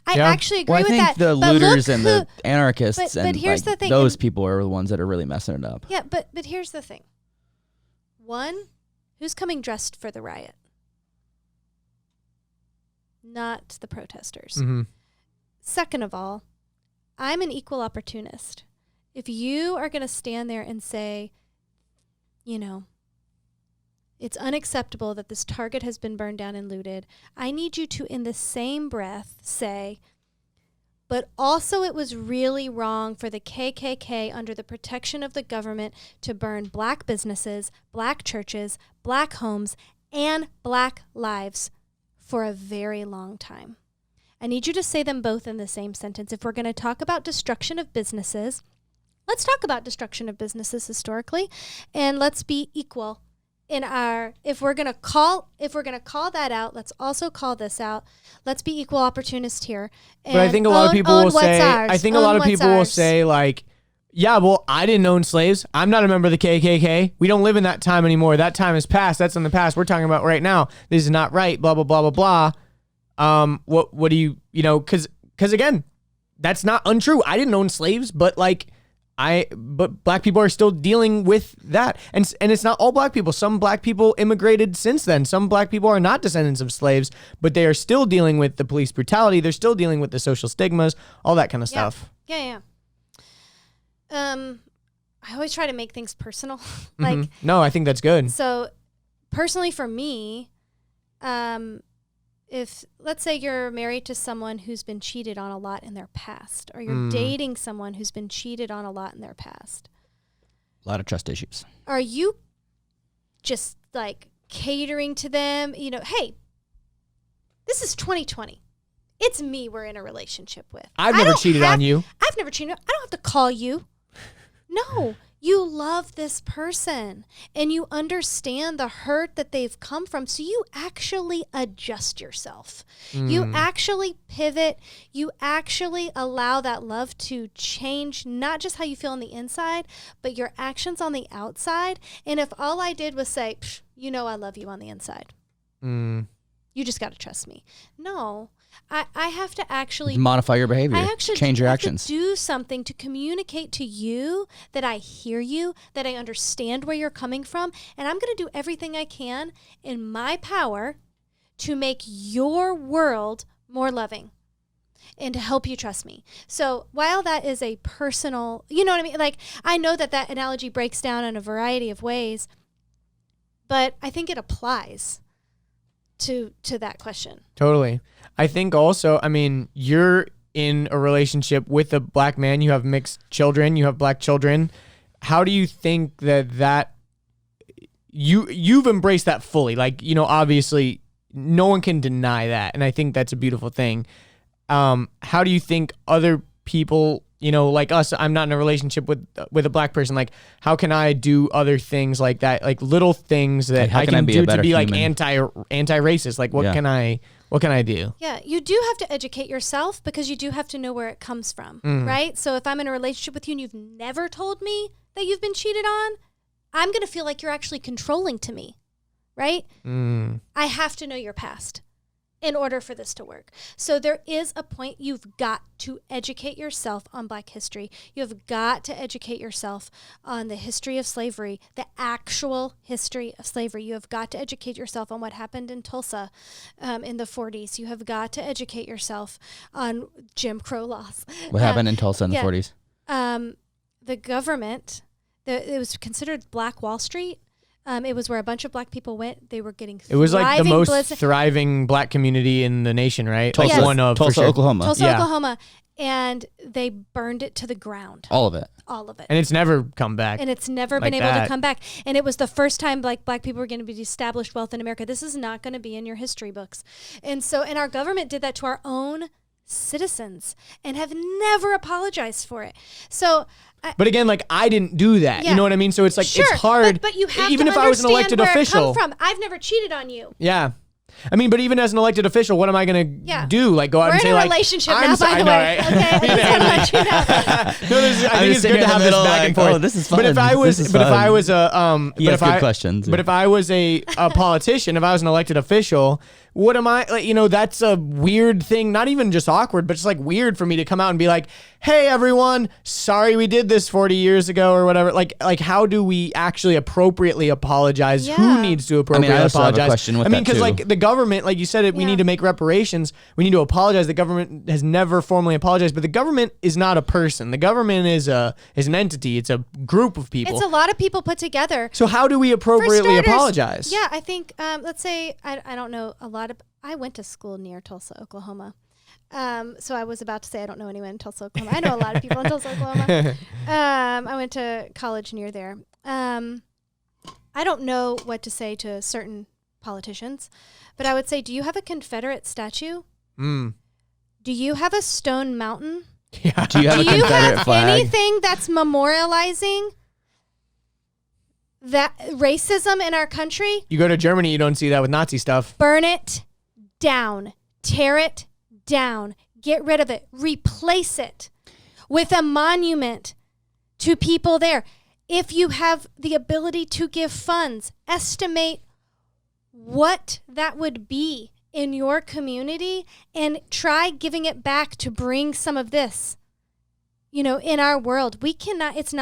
I actually agree with that. I think the looters and the anarchists but here's the thing. Those people are the ones that are really messing it up. Yeah, but here's the thing. One, who's coming dressed for the riot? Not the protesters. Mm-hmm. Second of all, I'm an equal opportunist. If you are going to stand there and say, it's unacceptable that this Target has been burned down and looted, I need you to, in the same breath, say, but also it was really wrong for the KKK under the protection of the government to burn Black businesses, Black churches, Black homes, and Black lives for a very long time. I need you to say them both in the same sentence. If we're going to talk about destruction of businesses, let's talk about destruction of businesses historically, and let's be equal in our, if we're going to call that out, let's also call this out. Let's be equal opportunist here. And but I think a lot of people will say, will say like, yeah, well, I didn't own slaves. I'm not a member of the KKK. We don't live in that time anymore. That time is past. That's in the past. We're talking about right now. This is not right. Blah, blah, blah, blah, blah. What do you know, cause again, that's not untrue. I didn't own slaves, but but black people are still dealing with that. And it's not all black people. Some black people immigrated since then. Some black people are not descendants of slaves, but they are still dealing with the police brutality. They're still dealing with the social stigmas, all that kind of stuff. Yeah. I always try to make things personal. No, I think that's good. So personally for me, if let's say you're married to someone who's been cheated on a lot in their past, or you're dating someone who's been cheated on a lot in their past, a lot of trust issues. Are you just like catering to them? You know, hey, this is 2020. It's me we're in a relationship with. I've never cheated on you. I've never cheated. I don't have to call you. No, you love this person and you understand the hurt that they've come from. So you actually adjust yourself. You actually pivot. You actually allow that love to change, not just how you feel on the inside, but your actions on the outside. And if all I did was say, you know, I love you on the inside. You just got to trust me. No. I have to actually modify your behavior. Change your actions. To do something to communicate to you that I hear you, that I understand where you're coming from, and I'm going to do everything I can in my power to make your world more loving and to help you trust me. So while that is a personal, you know what I mean? Like, I know that analogy breaks down in a variety of ways, but I think it applies to that question. Totally. I think also, I mean, you're in a relationship with a black man, you have mixed children, you have black children. How do you think that you've embraced that fully? Like, you know, obviously no one can deny that. And I think that's a beautiful thing. How do you think other people, you know, like us, I'm not in a relationship with a black person. Like, how can I do other things like that? Like little things that I can do to be like anti-racist. Like, what can I do? Yeah, you do have to educate yourself because you do have to know where it comes from, right? So if I'm in a relationship with you and you've never told me that you've been cheated on, I'm going to feel like you're actually controlling to me, right? I have to know your past in order for this to work. So there is a point you've got to educate yourself on Black history. You have got to educate yourself on the history of slavery, the actual history of slavery. You have got to educate yourself on what happened in Tulsa in the 40s. You have got to educate yourself on Jim Crow laws. What happened in Tulsa in the 40s? The government, it was considered Black Wall Street. It was where a bunch of black people went. They were getting It was like the most thriving black community in the nation, right? Tulsa, like one of Tulsa, Oklahoma. Tulsa, Oklahoma. And they burned it to the ground. All of it. All of it. And it's never come back. And it's never been able to come back. And it was the first time black people were going to be established wealth in America. This is not going to be in your history books. And our government did that to our own citizens and have never apologized for it. So but again, like, I didn't do that. Yeah. You know what I mean? So it's like, it's hard. But you have even to if I was an elected official. From. I've never cheated on you. Yeah. I mean, but even as an elected official, what am I going to do? Like, go out and say, like, we're in a relationship now, by the way. Right? Okay, I just want to let you know. I think it's good to have this back and forth. Oh, this is fun. But if I was a politician, if I was an elected official, what am I, like, you know, that's a weird thing, not even just awkward, but just like weird for me to come out and be like, hey, everyone, sorry we did this 40 years ago or whatever. Like how do we actually appropriately apologize? Yeah. Who needs to appropriately apologize? I have a question with that because like the government, like you said, we need to make reparations. We need to apologize. The government has never formally apologized, but the government is not a person. The government is an entity. It's a group of people. It's a lot of people put together. So how do we appropriately apologize? Yeah, I think, let's say, I don't know a lot of, I went to school near Tulsa, Oklahoma. So I was about to say I don't know anyone in Tulsa, Oklahoma. I know a lot of people in Tulsa, Oklahoma. I went to college near there. I don't know what to say to certain politicians, but I would say, do you have a Confederate statue? Do you have a stone mountain? Yeah. Do you have Do a you Confederate have flag? anything that's memorializing that racism in our country? You go to Germany, you don't see that with Nazi stuff. Burn it down. Tear it down. Get rid of it. Replace it with a monument to people there. If you have the ability to give funds, estimate what that would be in your community and try giving it back to bring some of this, in our world. We cannot, it's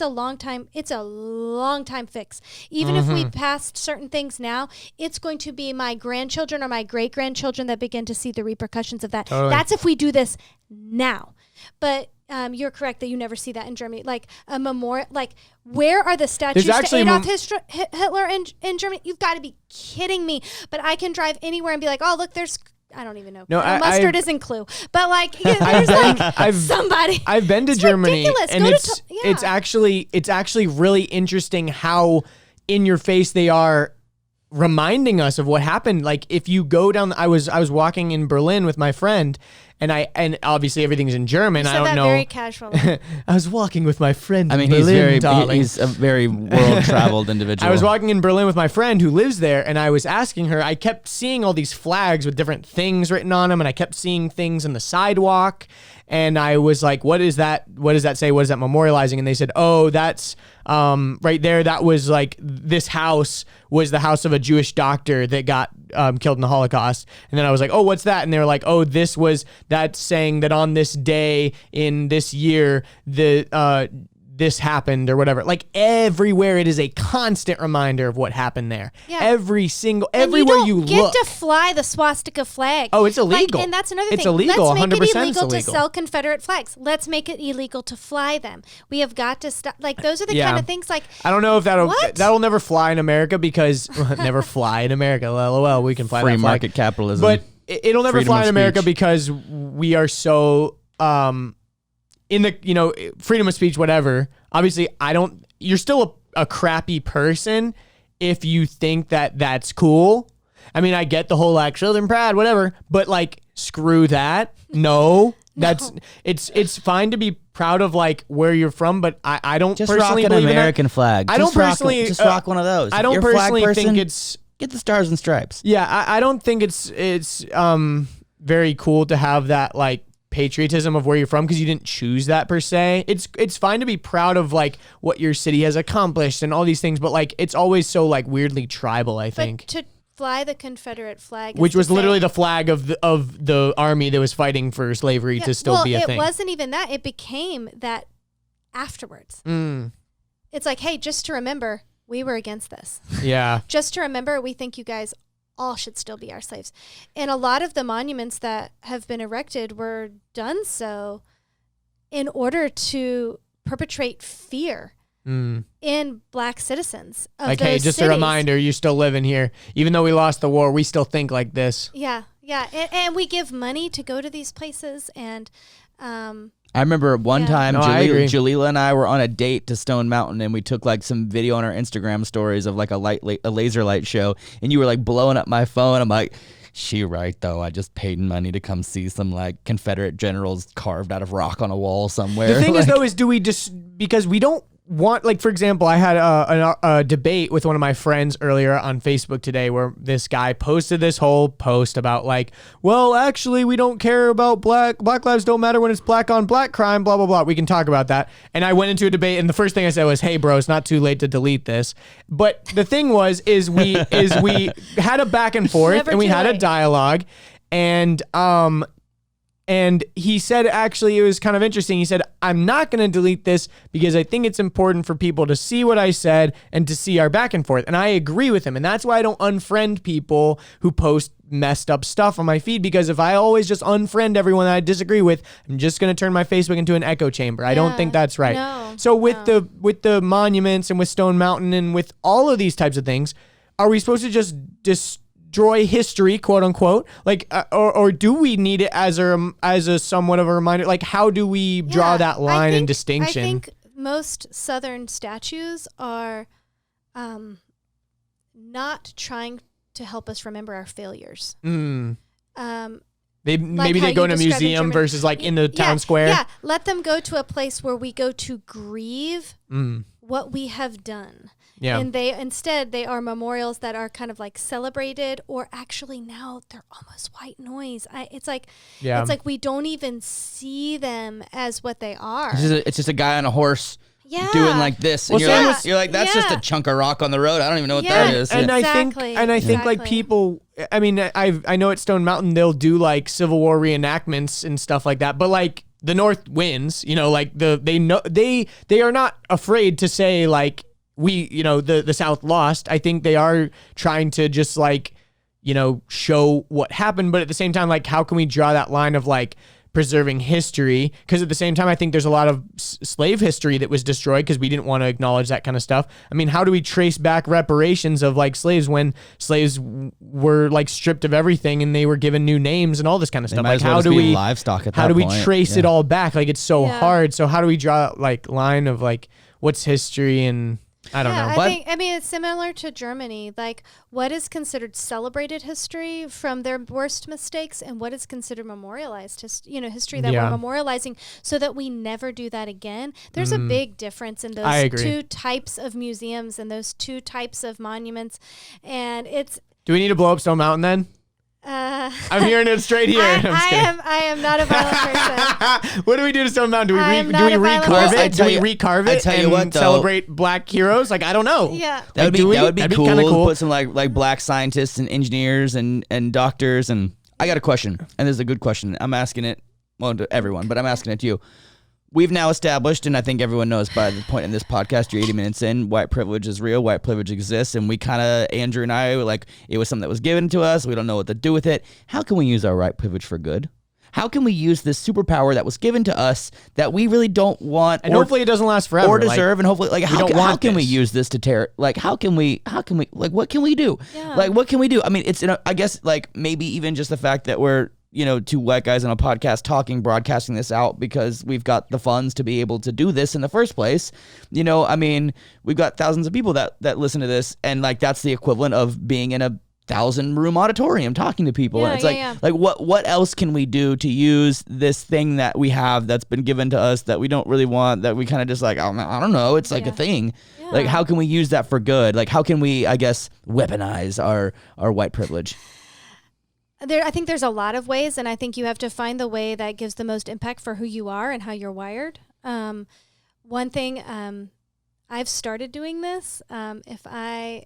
a long time fix. Even if we passed certain things now, it's going to be my grandchildren or my great-grandchildren that begin to see the repercussions of that. Totally. That's if we do this now. But you're correct that you never see that in Germany. Like a memorial, like where are the statues to Adolf Hitler in Germany? You've got to be kidding me. But I can drive anywhere and be like, oh, look, there's, I don't even know. No, mustard isn't clue. But like, there's somebody. I've been to It's Germany, ridiculous. and Go it's actually really interesting how in your face they are reminding us of what happened. Like if you go down, I was walking in Berlin with my friend, and obviously everything's in German. You said I don't that know. very casually. I was walking with my friend. I mean, in Berlin, he's a very world-traveled individual. I was walking in Berlin with my friend who lives there, and I was asking her, I kept seeing all these flags with different things written on them, and I kept seeing things on the sidewalk, and I was like, what is that? What does that say? What is that memorializing? And they said, oh, that's right there. That was like, this house was the house of a Jewish doctor that got killed in the Holocaust. And then I was like, oh, what's that? And they were like, oh, that's saying that on this day in this year, this happened or whatever. Like everywhere, it is a constant reminder of what happened there. Yeah. Everywhere you look. You don't get to fly the swastika flag. Oh, it's illegal. And that's another It's thing. illegal. Let's make 100% it illegal to illegal. sell Confederate flags. Let's make it illegal to fly them. We have got to stop. Like those are the kind of things. Like I don't know if What? that'll never fly in America because never fly in America. LOL. We can fly free that flag. market capitalism. But it'll never Freedom fly of in America speech. because we are so in the freedom of speech, whatever. Obviously, you're still a crappy person if you think that that's cool. I mean, I get the whole like children proud, whatever, but like screw that. No. It's fine to be proud of like where you're from, but I don't just personally rock an believe American flag. I don't personally just rock one of those. I don't You're a flag personally person, think it's get the stars and stripes. yeah. I don't think it's very cool to have that like patriotism of where you're from because you didn't choose that per se. It's fine to be proud of like what your city has accomplished and all these things, but like it's always so like weirdly tribal. I think. But to fly the Confederate flag, Which was literally the flag of the army that was fighting for slavery to still be a thing. It wasn't even that. It became that afterwards. It's like, hey, just to remember, we were against this. Yeah. Just to remember, we think you guys all should still be our slaves. And a lot of the monuments that have been erected were done so in order to perpetrate fear in black citizens of Like, those hey, just cities. a reminder, you're still living here. Even though we lost the war, we still think like this. Yeah. And we give money to go to these places. And I remember one time, No, I agree. Jalila and I were on a date to Stone Mountain, and we took like some video on our Instagram stories of like a laser light show, and you were like blowing up my phone. I'm like, she right though. I just paid money to come see some like Confederate generals carved out of rock on a wall somewhere. The thing is, Like, though, is do we just because we don't want, like, for example, I had a debate with one of my friends earlier on Facebook today where this guy posted this whole post about like, well, actually, we don't care about black lives don't matter when it's black on black crime, blah, blah, blah. We can talk about that. And I went into a debate, and the first thing I said was, hey, bro, it's not too late to delete this. But the thing was, we had a back and forth, Never and we too had a late. dialogue, and he said, actually, it was kind of interesting. He said, I'm not going to delete this because I think it's important for people to see what I said and to see our back and forth. And I agree with him. And that's why I don't unfriend people who post messed up stuff on my feed, because if I always just unfriend everyone that I disagree with, I'm just going to turn my Facebook into an echo chamber. I don't think that's right. No, So with the monuments and with Stone Mountain and with all of these types of things, are we supposed to just destroy history, quote unquote, like, or do we need it as a somewhat of a reminder? Like, how do we draw that line and distinction? I think most Southern statues are not trying to help us remember our failures. Maybe how they go you in a described in museum Germany. versus like in the town Yeah, square. Yeah, let them go to a place where we go to grieve what we have done. Yeah. And they are memorials that are kind of like celebrated, or actually now they're almost white noise. It's like we don't even see them as what they are. It's just a guy on a horse. Yeah. Doing like this, and you're like, that's just a chunk of rock on the road. I don't even know what that is. And Exactly. I think like people, I mean, I know at Stone Mountain they'll do like Civil War reenactments and stuff like that, but like the North wins, you know, like they are not afraid to say like the South lost. I think they are trying to just like, show what happened, but at the same time, like how can we draw that line of like preserving history? Because at the same time, I think there's a lot of slave history that was destroyed because we didn't want to acknowledge that kind of stuff. I mean, how do we trace back reparations of like slaves when slaves were like stripped of everything and they were given new names and all this kind of stuff? Like how do we livestock at that point? How do we trace it all back? Like it's so hard. So how do we draw like line of like what's history and I don't know. I mean, it's similar to Germany. Like, what is considered celebrated history from their worst mistakes, and what is considered memorialized history that we're memorializing, so that we never do that again. There's a big difference in those two types of museums and those two types of monuments, and it's. Do we need to blow up Stone Mountain then? I'm hearing it straight here. I am not a violent person. What do we do to Stone Mountain? Do we recarve it? Do we recarve it? I tell you what, though, celebrate Black heroes? Like I don't know. Yeah, that would be cool. Put some like Black scientists and engineers and doctors. And I got a question, and this is a good question. I'm asking it to everyone, but I'm asking it to you. We've now established, and I think everyone knows by the point in this podcast, you're 80 minutes in, white privilege is real, white privilege exists, and we kind of, Andrew and I, like, it was something that was given to us, we don't know what to do with it. How can we use our white privilege for good? How can we use this superpower that was given to us that we really don't want, and hopefully it doesn't last forever, or deserve, and hopefully, like, how can we use this to tear, like, how can we, like, what can we do? Yeah. Like, what can we do? I mean, I guess, like, maybe even just the fact that we're, two white guys on a podcast broadcasting this out because we've got the funds to be able to do this in the first place. I mean, we've got thousands of people that listen to this, and like that's the equivalent of being in a 1,000-room auditorium talking to people. Yeah, and it's like what else can we do to use this thing that we have that's been given to us that we don't really want, that we kind of just like, I don't know, it's like a thing. Yeah. Like how can we use that for good? Like how can we, I guess, weaponize our white privilege? I think there's a lot of ways, and I think you have to find the way that gives the most impact for who you are and how you're wired. One thing, I've started doing this. If I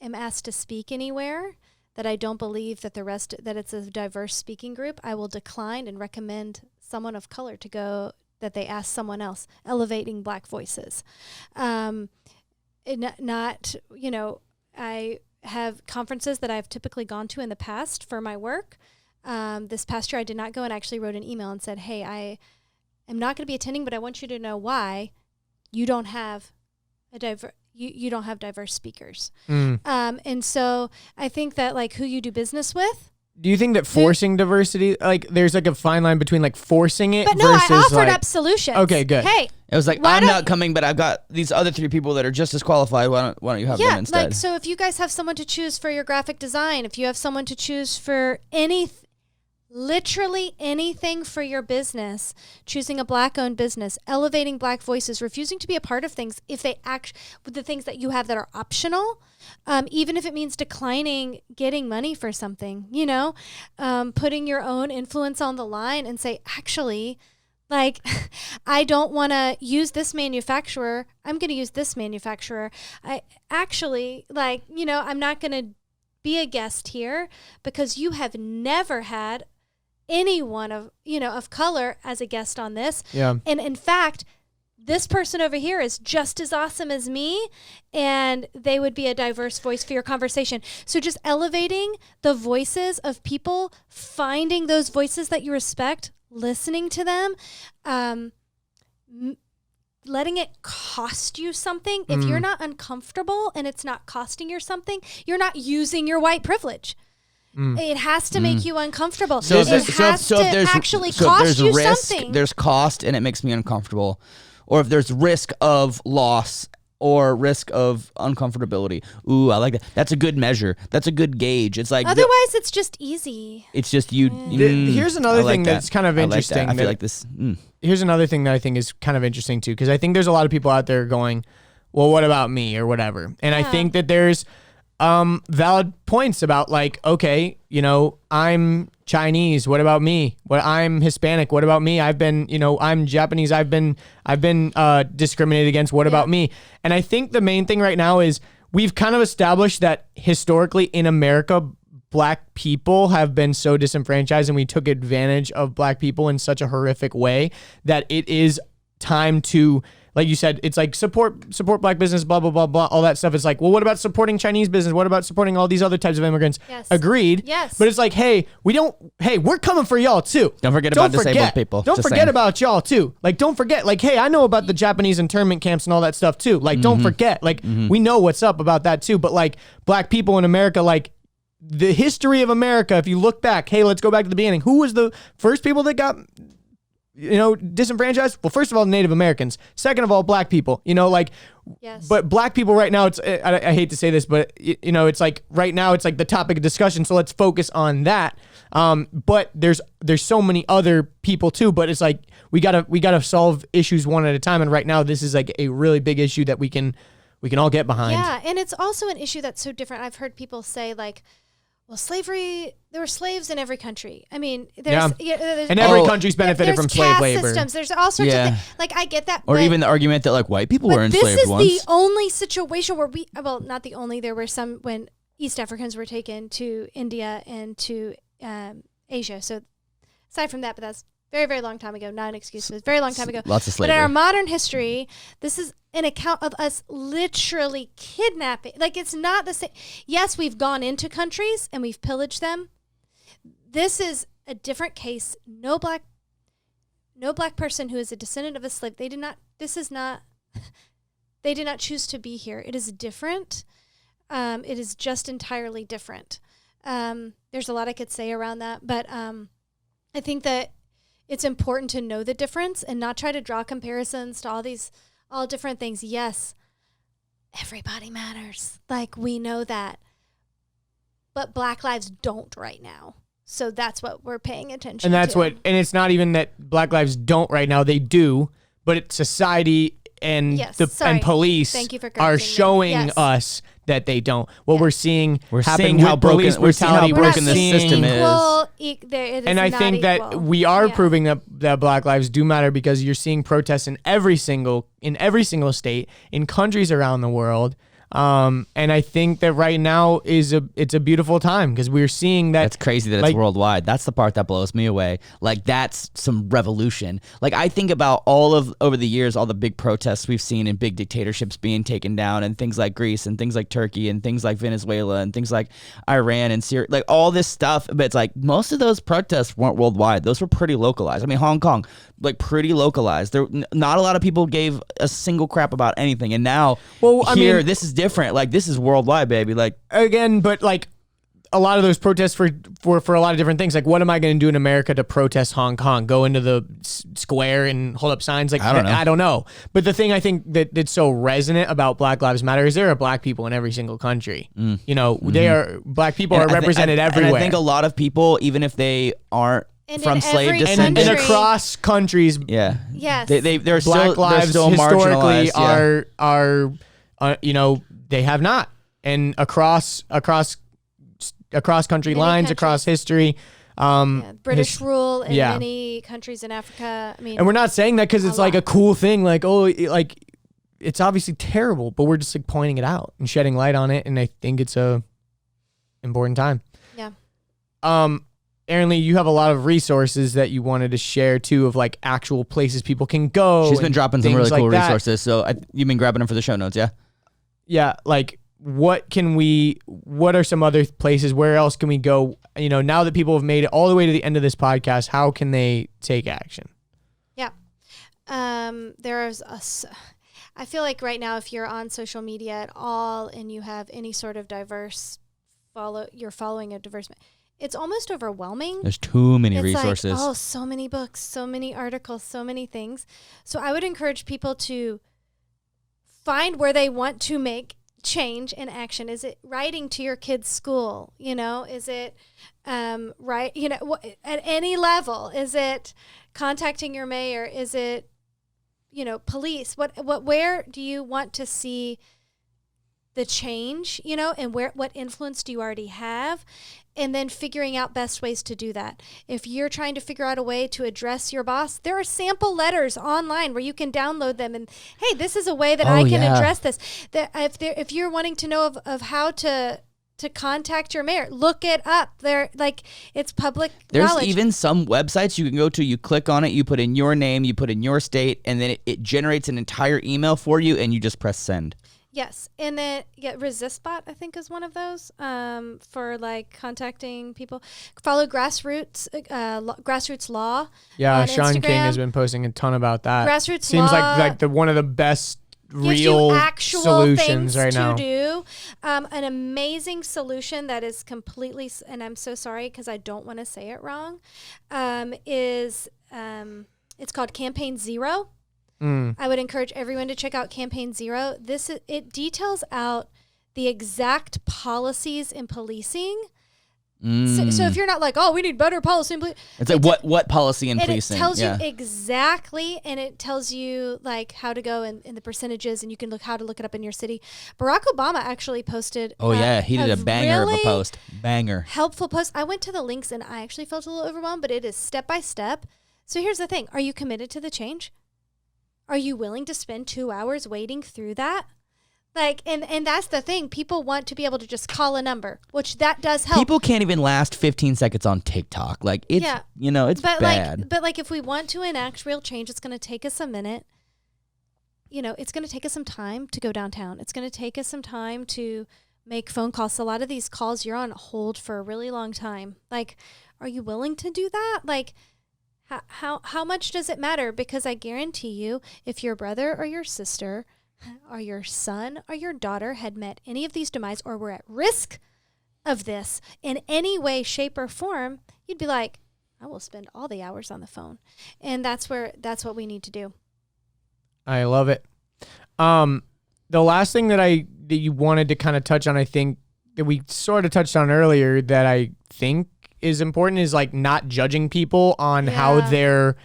am asked to speak anywhere that I don't believe that that it's a diverse speaking group, I will decline and recommend someone of color to go, that they ask someone else, elevating Black voices. I have conferences that I've typically gone to in the past for my work. This past year I did not go, and actually wrote an email and said, hey, I am not going to be attending, but I want you to know why you don't have you don't have diverse speakers. And so I think that like who you do business with. Do you think that forcing diversity, like there's like a fine line between like forcing it versus I offered up solutions. Okay, good. Hey, it was like, I'm not coming, but I've got these other 3 people that are just as qualified. Why don't you have them instead? Like, so if you guys have someone to choose for your graphic design, if you have someone to choose for literally anything for your business, choosing a Black-owned business, elevating Black voices, refusing to be a part of things if they with the things that you have that are optional, even if it means declining getting money for something, putting your own influence on the line and say, actually, like, I don't want to use this manufacturer. I'm going to use this manufacturer. I actually, like, I'm not going to be a guest here because you have never had anyone of color as a guest on this. Yeah. And in fact, this person over here is just as awesome as me, and they would be a diverse voice for your conversation. So just elevating the voices of people, finding those voices that you respect, listening to them, letting it cost you something. If you're not uncomfortable and it's not costing you something, you're not using your white privilege. It has to make you uncomfortable. So it has to actually cost you something. There's cost, and it makes me uncomfortable. Or if there's risk of loss, or risk of uncomfortability. Ooh, I like that. That's a good measure. That's a good gauge. It's like otherwise it's just easy. It's just you. Here's another thing that's kind of interesting. I feel like this. Here's another thing that I think is kind of interesting too, because I think there's a lot of people out there going, well, what about me or whatever? And I think that there's valid points about like, okay, you know, I'm Chinese. What about me? I'm Hispanic. What about me? I've been, you know, I'm Japanese. I've been discriminated against. What about me? And I think the main thing right now is we've kind of established that historically in America, Black people have been so disenfranchised, and we took advantage of Black people in such a horrific way that it is time to, like you said, it's like support Black business, blah, blah, blah, blah, all that stuff. It's like, well, what about supporting Chinese business? What about supporting all these other types of immigrants? Yes. Agreed. Yes. But it's like, hey, we're coming for y'all too. Don't forget about disabled people. Don't forget about y'all too. Like, don't forget, like, hey, I know about the Japanese internment camps and all that stuff too. Like, don't forget, like, we know what's up about that too. But like Black people in America, like the history of America, if you look back, hey, let's go back to the beginning. Who was the first people that got, you know, disenfranchised? Well, first of all, Native Americans. Second of all, Black people, you know, like, but Black people right now, it's, I hate to say this, but you know, it's like right now it's like the topic of discussion. So let's focus on that. But there's so many other people too, but it's like, we gotta solve issues one at a time. And right now this is like a really big issue that we can all get behind. Yeah. And it's also an issue that's so different. I've heard people say like, well, slavery, there were slaves in every country. I mean, there's and every country's benefited from slave labor. Systems. There's all sorts of things. Like, I get that. Or even the argument that like white people were enslaved once. This is the only situation where not the only, there were some when East Africans were taken to India and to Asia. So aside from that, but that's very, very long time ago. Not an excuse, but it's a very long time ago. Lots of slavery. But in our modern history, this is an account of us literally kidnapping. Like, it's not the same. Yes, we've gone into countries and we've pillaged them. This is a different case. No black person who is a descendant of a slave. They did not choose to be here. It is different. It is just entirely different. There's a lot I could say around that, but I think that it's important to know the difference and not try to draw comparisons to all different things. Yes, everybody matters. Like, we know that. But Black lives don't right now. So that's what we're paying attention to. And it's not even that Black lives don't right now. They do, but it's society and and police are showing us that they don't. We're seeing happen with police brutality. We're seeing how broken this system is. And I think that we are proving that Black lives do matter, because you're seeing protests in every single state, in countries around the world. And I think that right now it's a beautiful time, because we're seeing that. That's crazy that it's worldwide. That's the part that blows me away. Like, that's some revolution. Like, I think about over the years, all the big protests we've seen and big dictatorships being taken down, and things like Greece and things like Turkey and things like Venezuela and things like Iran and Syria, like all this stuff. But it's like most of those protests weren't worldwide. Those were pretty localized. I mean, Hong Kong, like, pretty localized. There, not a lot of people gave a single crap about anything. And now this is different. Like, this is worldwide, baby. Like, again, but like a lot of those protests for a lot of different things. Like, what am I going to do in America to protest Hong Kong? Go into the square and hold up signs? Like, I don't know. But the thing I think that's so resonant about Black Lives Matter is there are Black people in every single country. You know, Black people are represented everywhere. And I think a lot of people, even if they aren't from slave descent and across countries, yes, they're Black lives still historically are you know, they have not, and across country lines, across history. British rule in many countries in Africa. I mean, and we're not saying that because it's like a cool thing. Like, like it's obviously terrible, but we're just like pointing it out and shedding light on it. And I think it's a important time. Yeah. Erinleigh, you have a lot of resources that you wanted to share too, of like actual places people can go. She's been dropping some really cool resources. So you've been grabbing them for the show notes, yeah? Yeah, like what are some other places, where else can we go? You know, now that people have made it all the way to the end of this podcast, how can they take action? Yeah. I feel like right now, if you're on social media at all and you have any sort of you're following a diverse, it's almost overwhelming. There's too many resources. Like, so many books, so many articles, so many things. So I would encourage people to find where they want to make change and action. Is it writing to your kid's school? Is it right? At any level, is it contacting your mayor? Is it, police? Where do you want to see the change, and what influence do you already have? And then figuring out best ways to do that. If you're trying to figure out a way to address your boss, there are sample letters online where you can download them. And hey, this is a way that I can address this. That if you're wanting to know of how to contact your mayor, look it up. It's public knowledge. There's even some websites you can go to, you click on it, you put in your name, you put in your state, and then it generates an entire email for you, and you just press send. Yes, and then ResistBot, I think, is one of those for contacting people. Follow Grassroots Law. Yeah, on Sean Instagram. King has been posting a ton about that. Grassroots Seems Law like one of the best gives you real actual solutions things right now. to do. An amazing solution that is completely, and I'm so sorry because I don't want to say it wrong, is it's called Campaign Zero. I would encourage everyone to check out Campaign Zero. It details out the exact policies in policing. So if you're not like, oh, we need better policy in policing. It's like what policy in policing? It tells you exactly, and it tells you how to go and the percentages, and you can look how to look it up in your city. Barack Obama actually posted. Oh yeah, he did a banger really of a post. Banger. Helpful post. I went to the links and I actually felt a little overwhelmed, but it is step by step. So here's the thing: are you committed to the change? Are you willing to spend 2 hours wading through that? And that's the thing. People want to be able to just call a number, which that does help. People can't even last 15 seconds on TikTok. It's bad. But if we want to enact real change, it's going to take us a minute. It's going to take us some time to go downtown. It's going to take us some time to make phone calls. So a lot of these calls, you're on hold for a really long time. Are you willing to do that? How much does it matter? Because I guarantee you, if your brother or your sister or your son or your daughter had met any of these demise or were at risk of this in any way, shape, or form, you'd be like, I will spend all the hours on the phone. And that's what we need to do. I love it. The last thing that you wanted to kind of touch on, I think that we sort of touched on earlier, that I think is important, is not judging people on how they're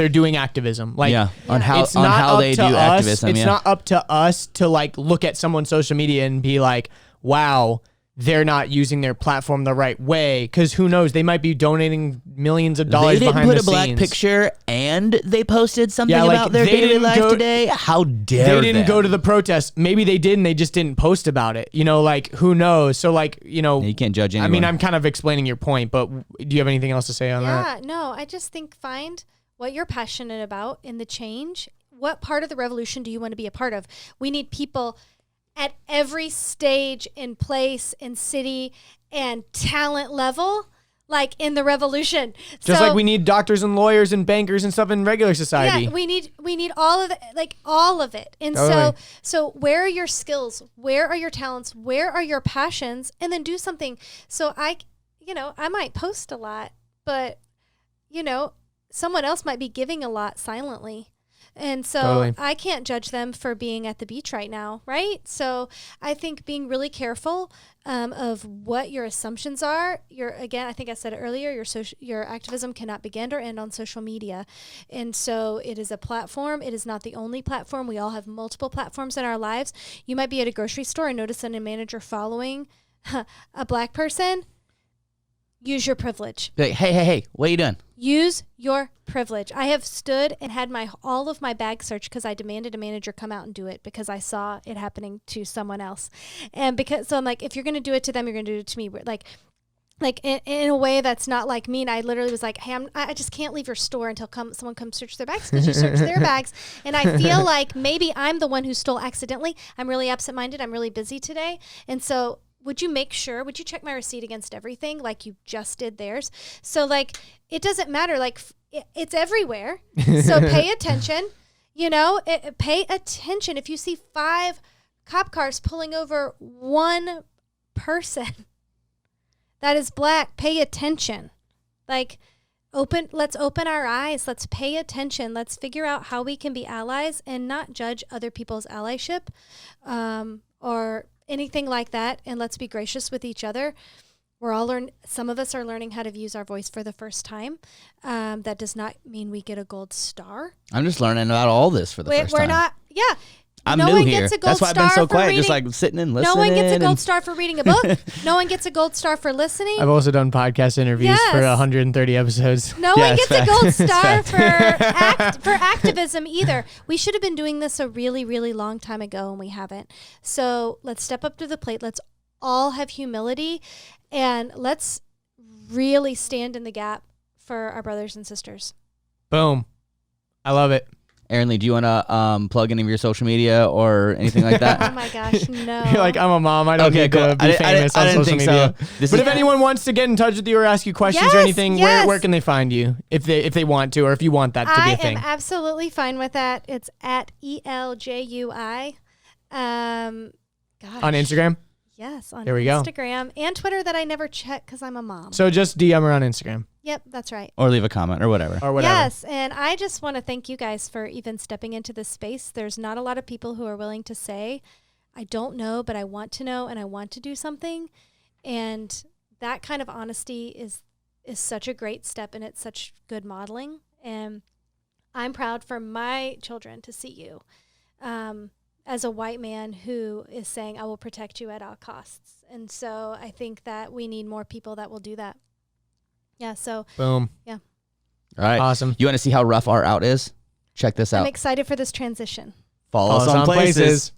doing activism. On how they do activism. It's not up to us to look at someone's social media and be like, wow, they're not using their platform the right way, because who knows, they might be donating millions of dollars behind the scenes. They didn't put a black picture and they posted something about their daily life today. How dare they? Didn't go to the protest. Maybe they did and they just didn't post about it. Who knows? So you can't judge anyone. I mean, I'm kind of explaining your point, but do you have anything else to say on that? Yeah, no, I just think find what you're passionate about in the change. What part of the revolution do you want to be a part of? We need people at every stage and place and city and talent level, in the revolution. Just like we need doctors and lawyers and bankers and stuff in regular society. Yeah, we need all of it, all of it. And so where are your skills? Where are your talents? Where are your passions? And then do something. So I might post a lot, but someone else might be giving a lot silently. And so I can't judge them for being at the beach right now, right? So I think being really careful of what your assumptions are. Again, I think I said it earlier, your activism cannot begin or end on social media. And so it is a platform. It is not the only platform. We all have multiple platforms in our lives. You might be at a grocery store and notice a manager following a black person. Use your privilege. Hey, what are you doing? Use your privilege. I have stood and had all of my bags searched because I demanded a manager come out and do it because I saw it happening to someone else. And so I'm like, if you're going to do it to them, you're going to do it to me. In a way that's not mean. I literally was like, hey, I just can't leave your store until someone comes search their bags, because you search their bags. And I feel like maybe I'm the one who stole accidentally. I'm really absent-minded. I'm really busy today. And so would you check my receipt against everything like you just did theirs? So it doesn't matter. It's everywhere. So pay attention, pay attention. If you see 5 cop cars pulling over one person that is black, pay attention. let's open our eyes. Let's pay attention. Let's figure out how we can be allies and not judge other people's allyship or anything like that. And let's be gracious with each other. Some of us are learning how to use our voice for the first time. That does not mean we get a gold star. I'm just learning about all this for the first time. We're not, yeah. I'm no new one here. Gets a gold That's why I've been star so for quiet, reading. just like sitting and listening. No one gets a gold star for reading a book. No one gets a gold star for listening. I've also done podcast interviews for 130 episodes. No one gets a gold star for activism either. We should have been doing this a really, really long time ago, and we haven't. So let's step up to the plate. Let's all have humility, and let's really stand in the gap for our brothers and sisters. Boom. I love it. Erinleigh, do you want to plug any of your social media or anything like that? Oh my gosh, no. You're like, I'm a mom. I don't need to be famous on social media. But if anyone wants to get in touch with you or ask you questions or anything, where can they find you if they want to, or if you want that to be a thing? I am absolutely fine with that. It's at ELJUI. On Instagram? Yes, on there we go. Instagram and Twitter that I never check because I'm a mom. So just DM her on Instagram. Yep, that's right. Or leave a comment or whatever. Yes, and I just want to thank you guys for even stepping into this space. There's not a lot of people who are willing to say, I don't know, but I want to know and I want to do something. And that kind of honesty is such a great step, and it's such good modeling. And I'm proud for my children to see you as a white man who is saying, I will protect you at all costs. And so I think that we need more people that will do that. Yeah, so. Boom. Yeah. All right. Awesome. You want to see how rough our out is? Check this out. I'm excited for this transition. Follow us on places.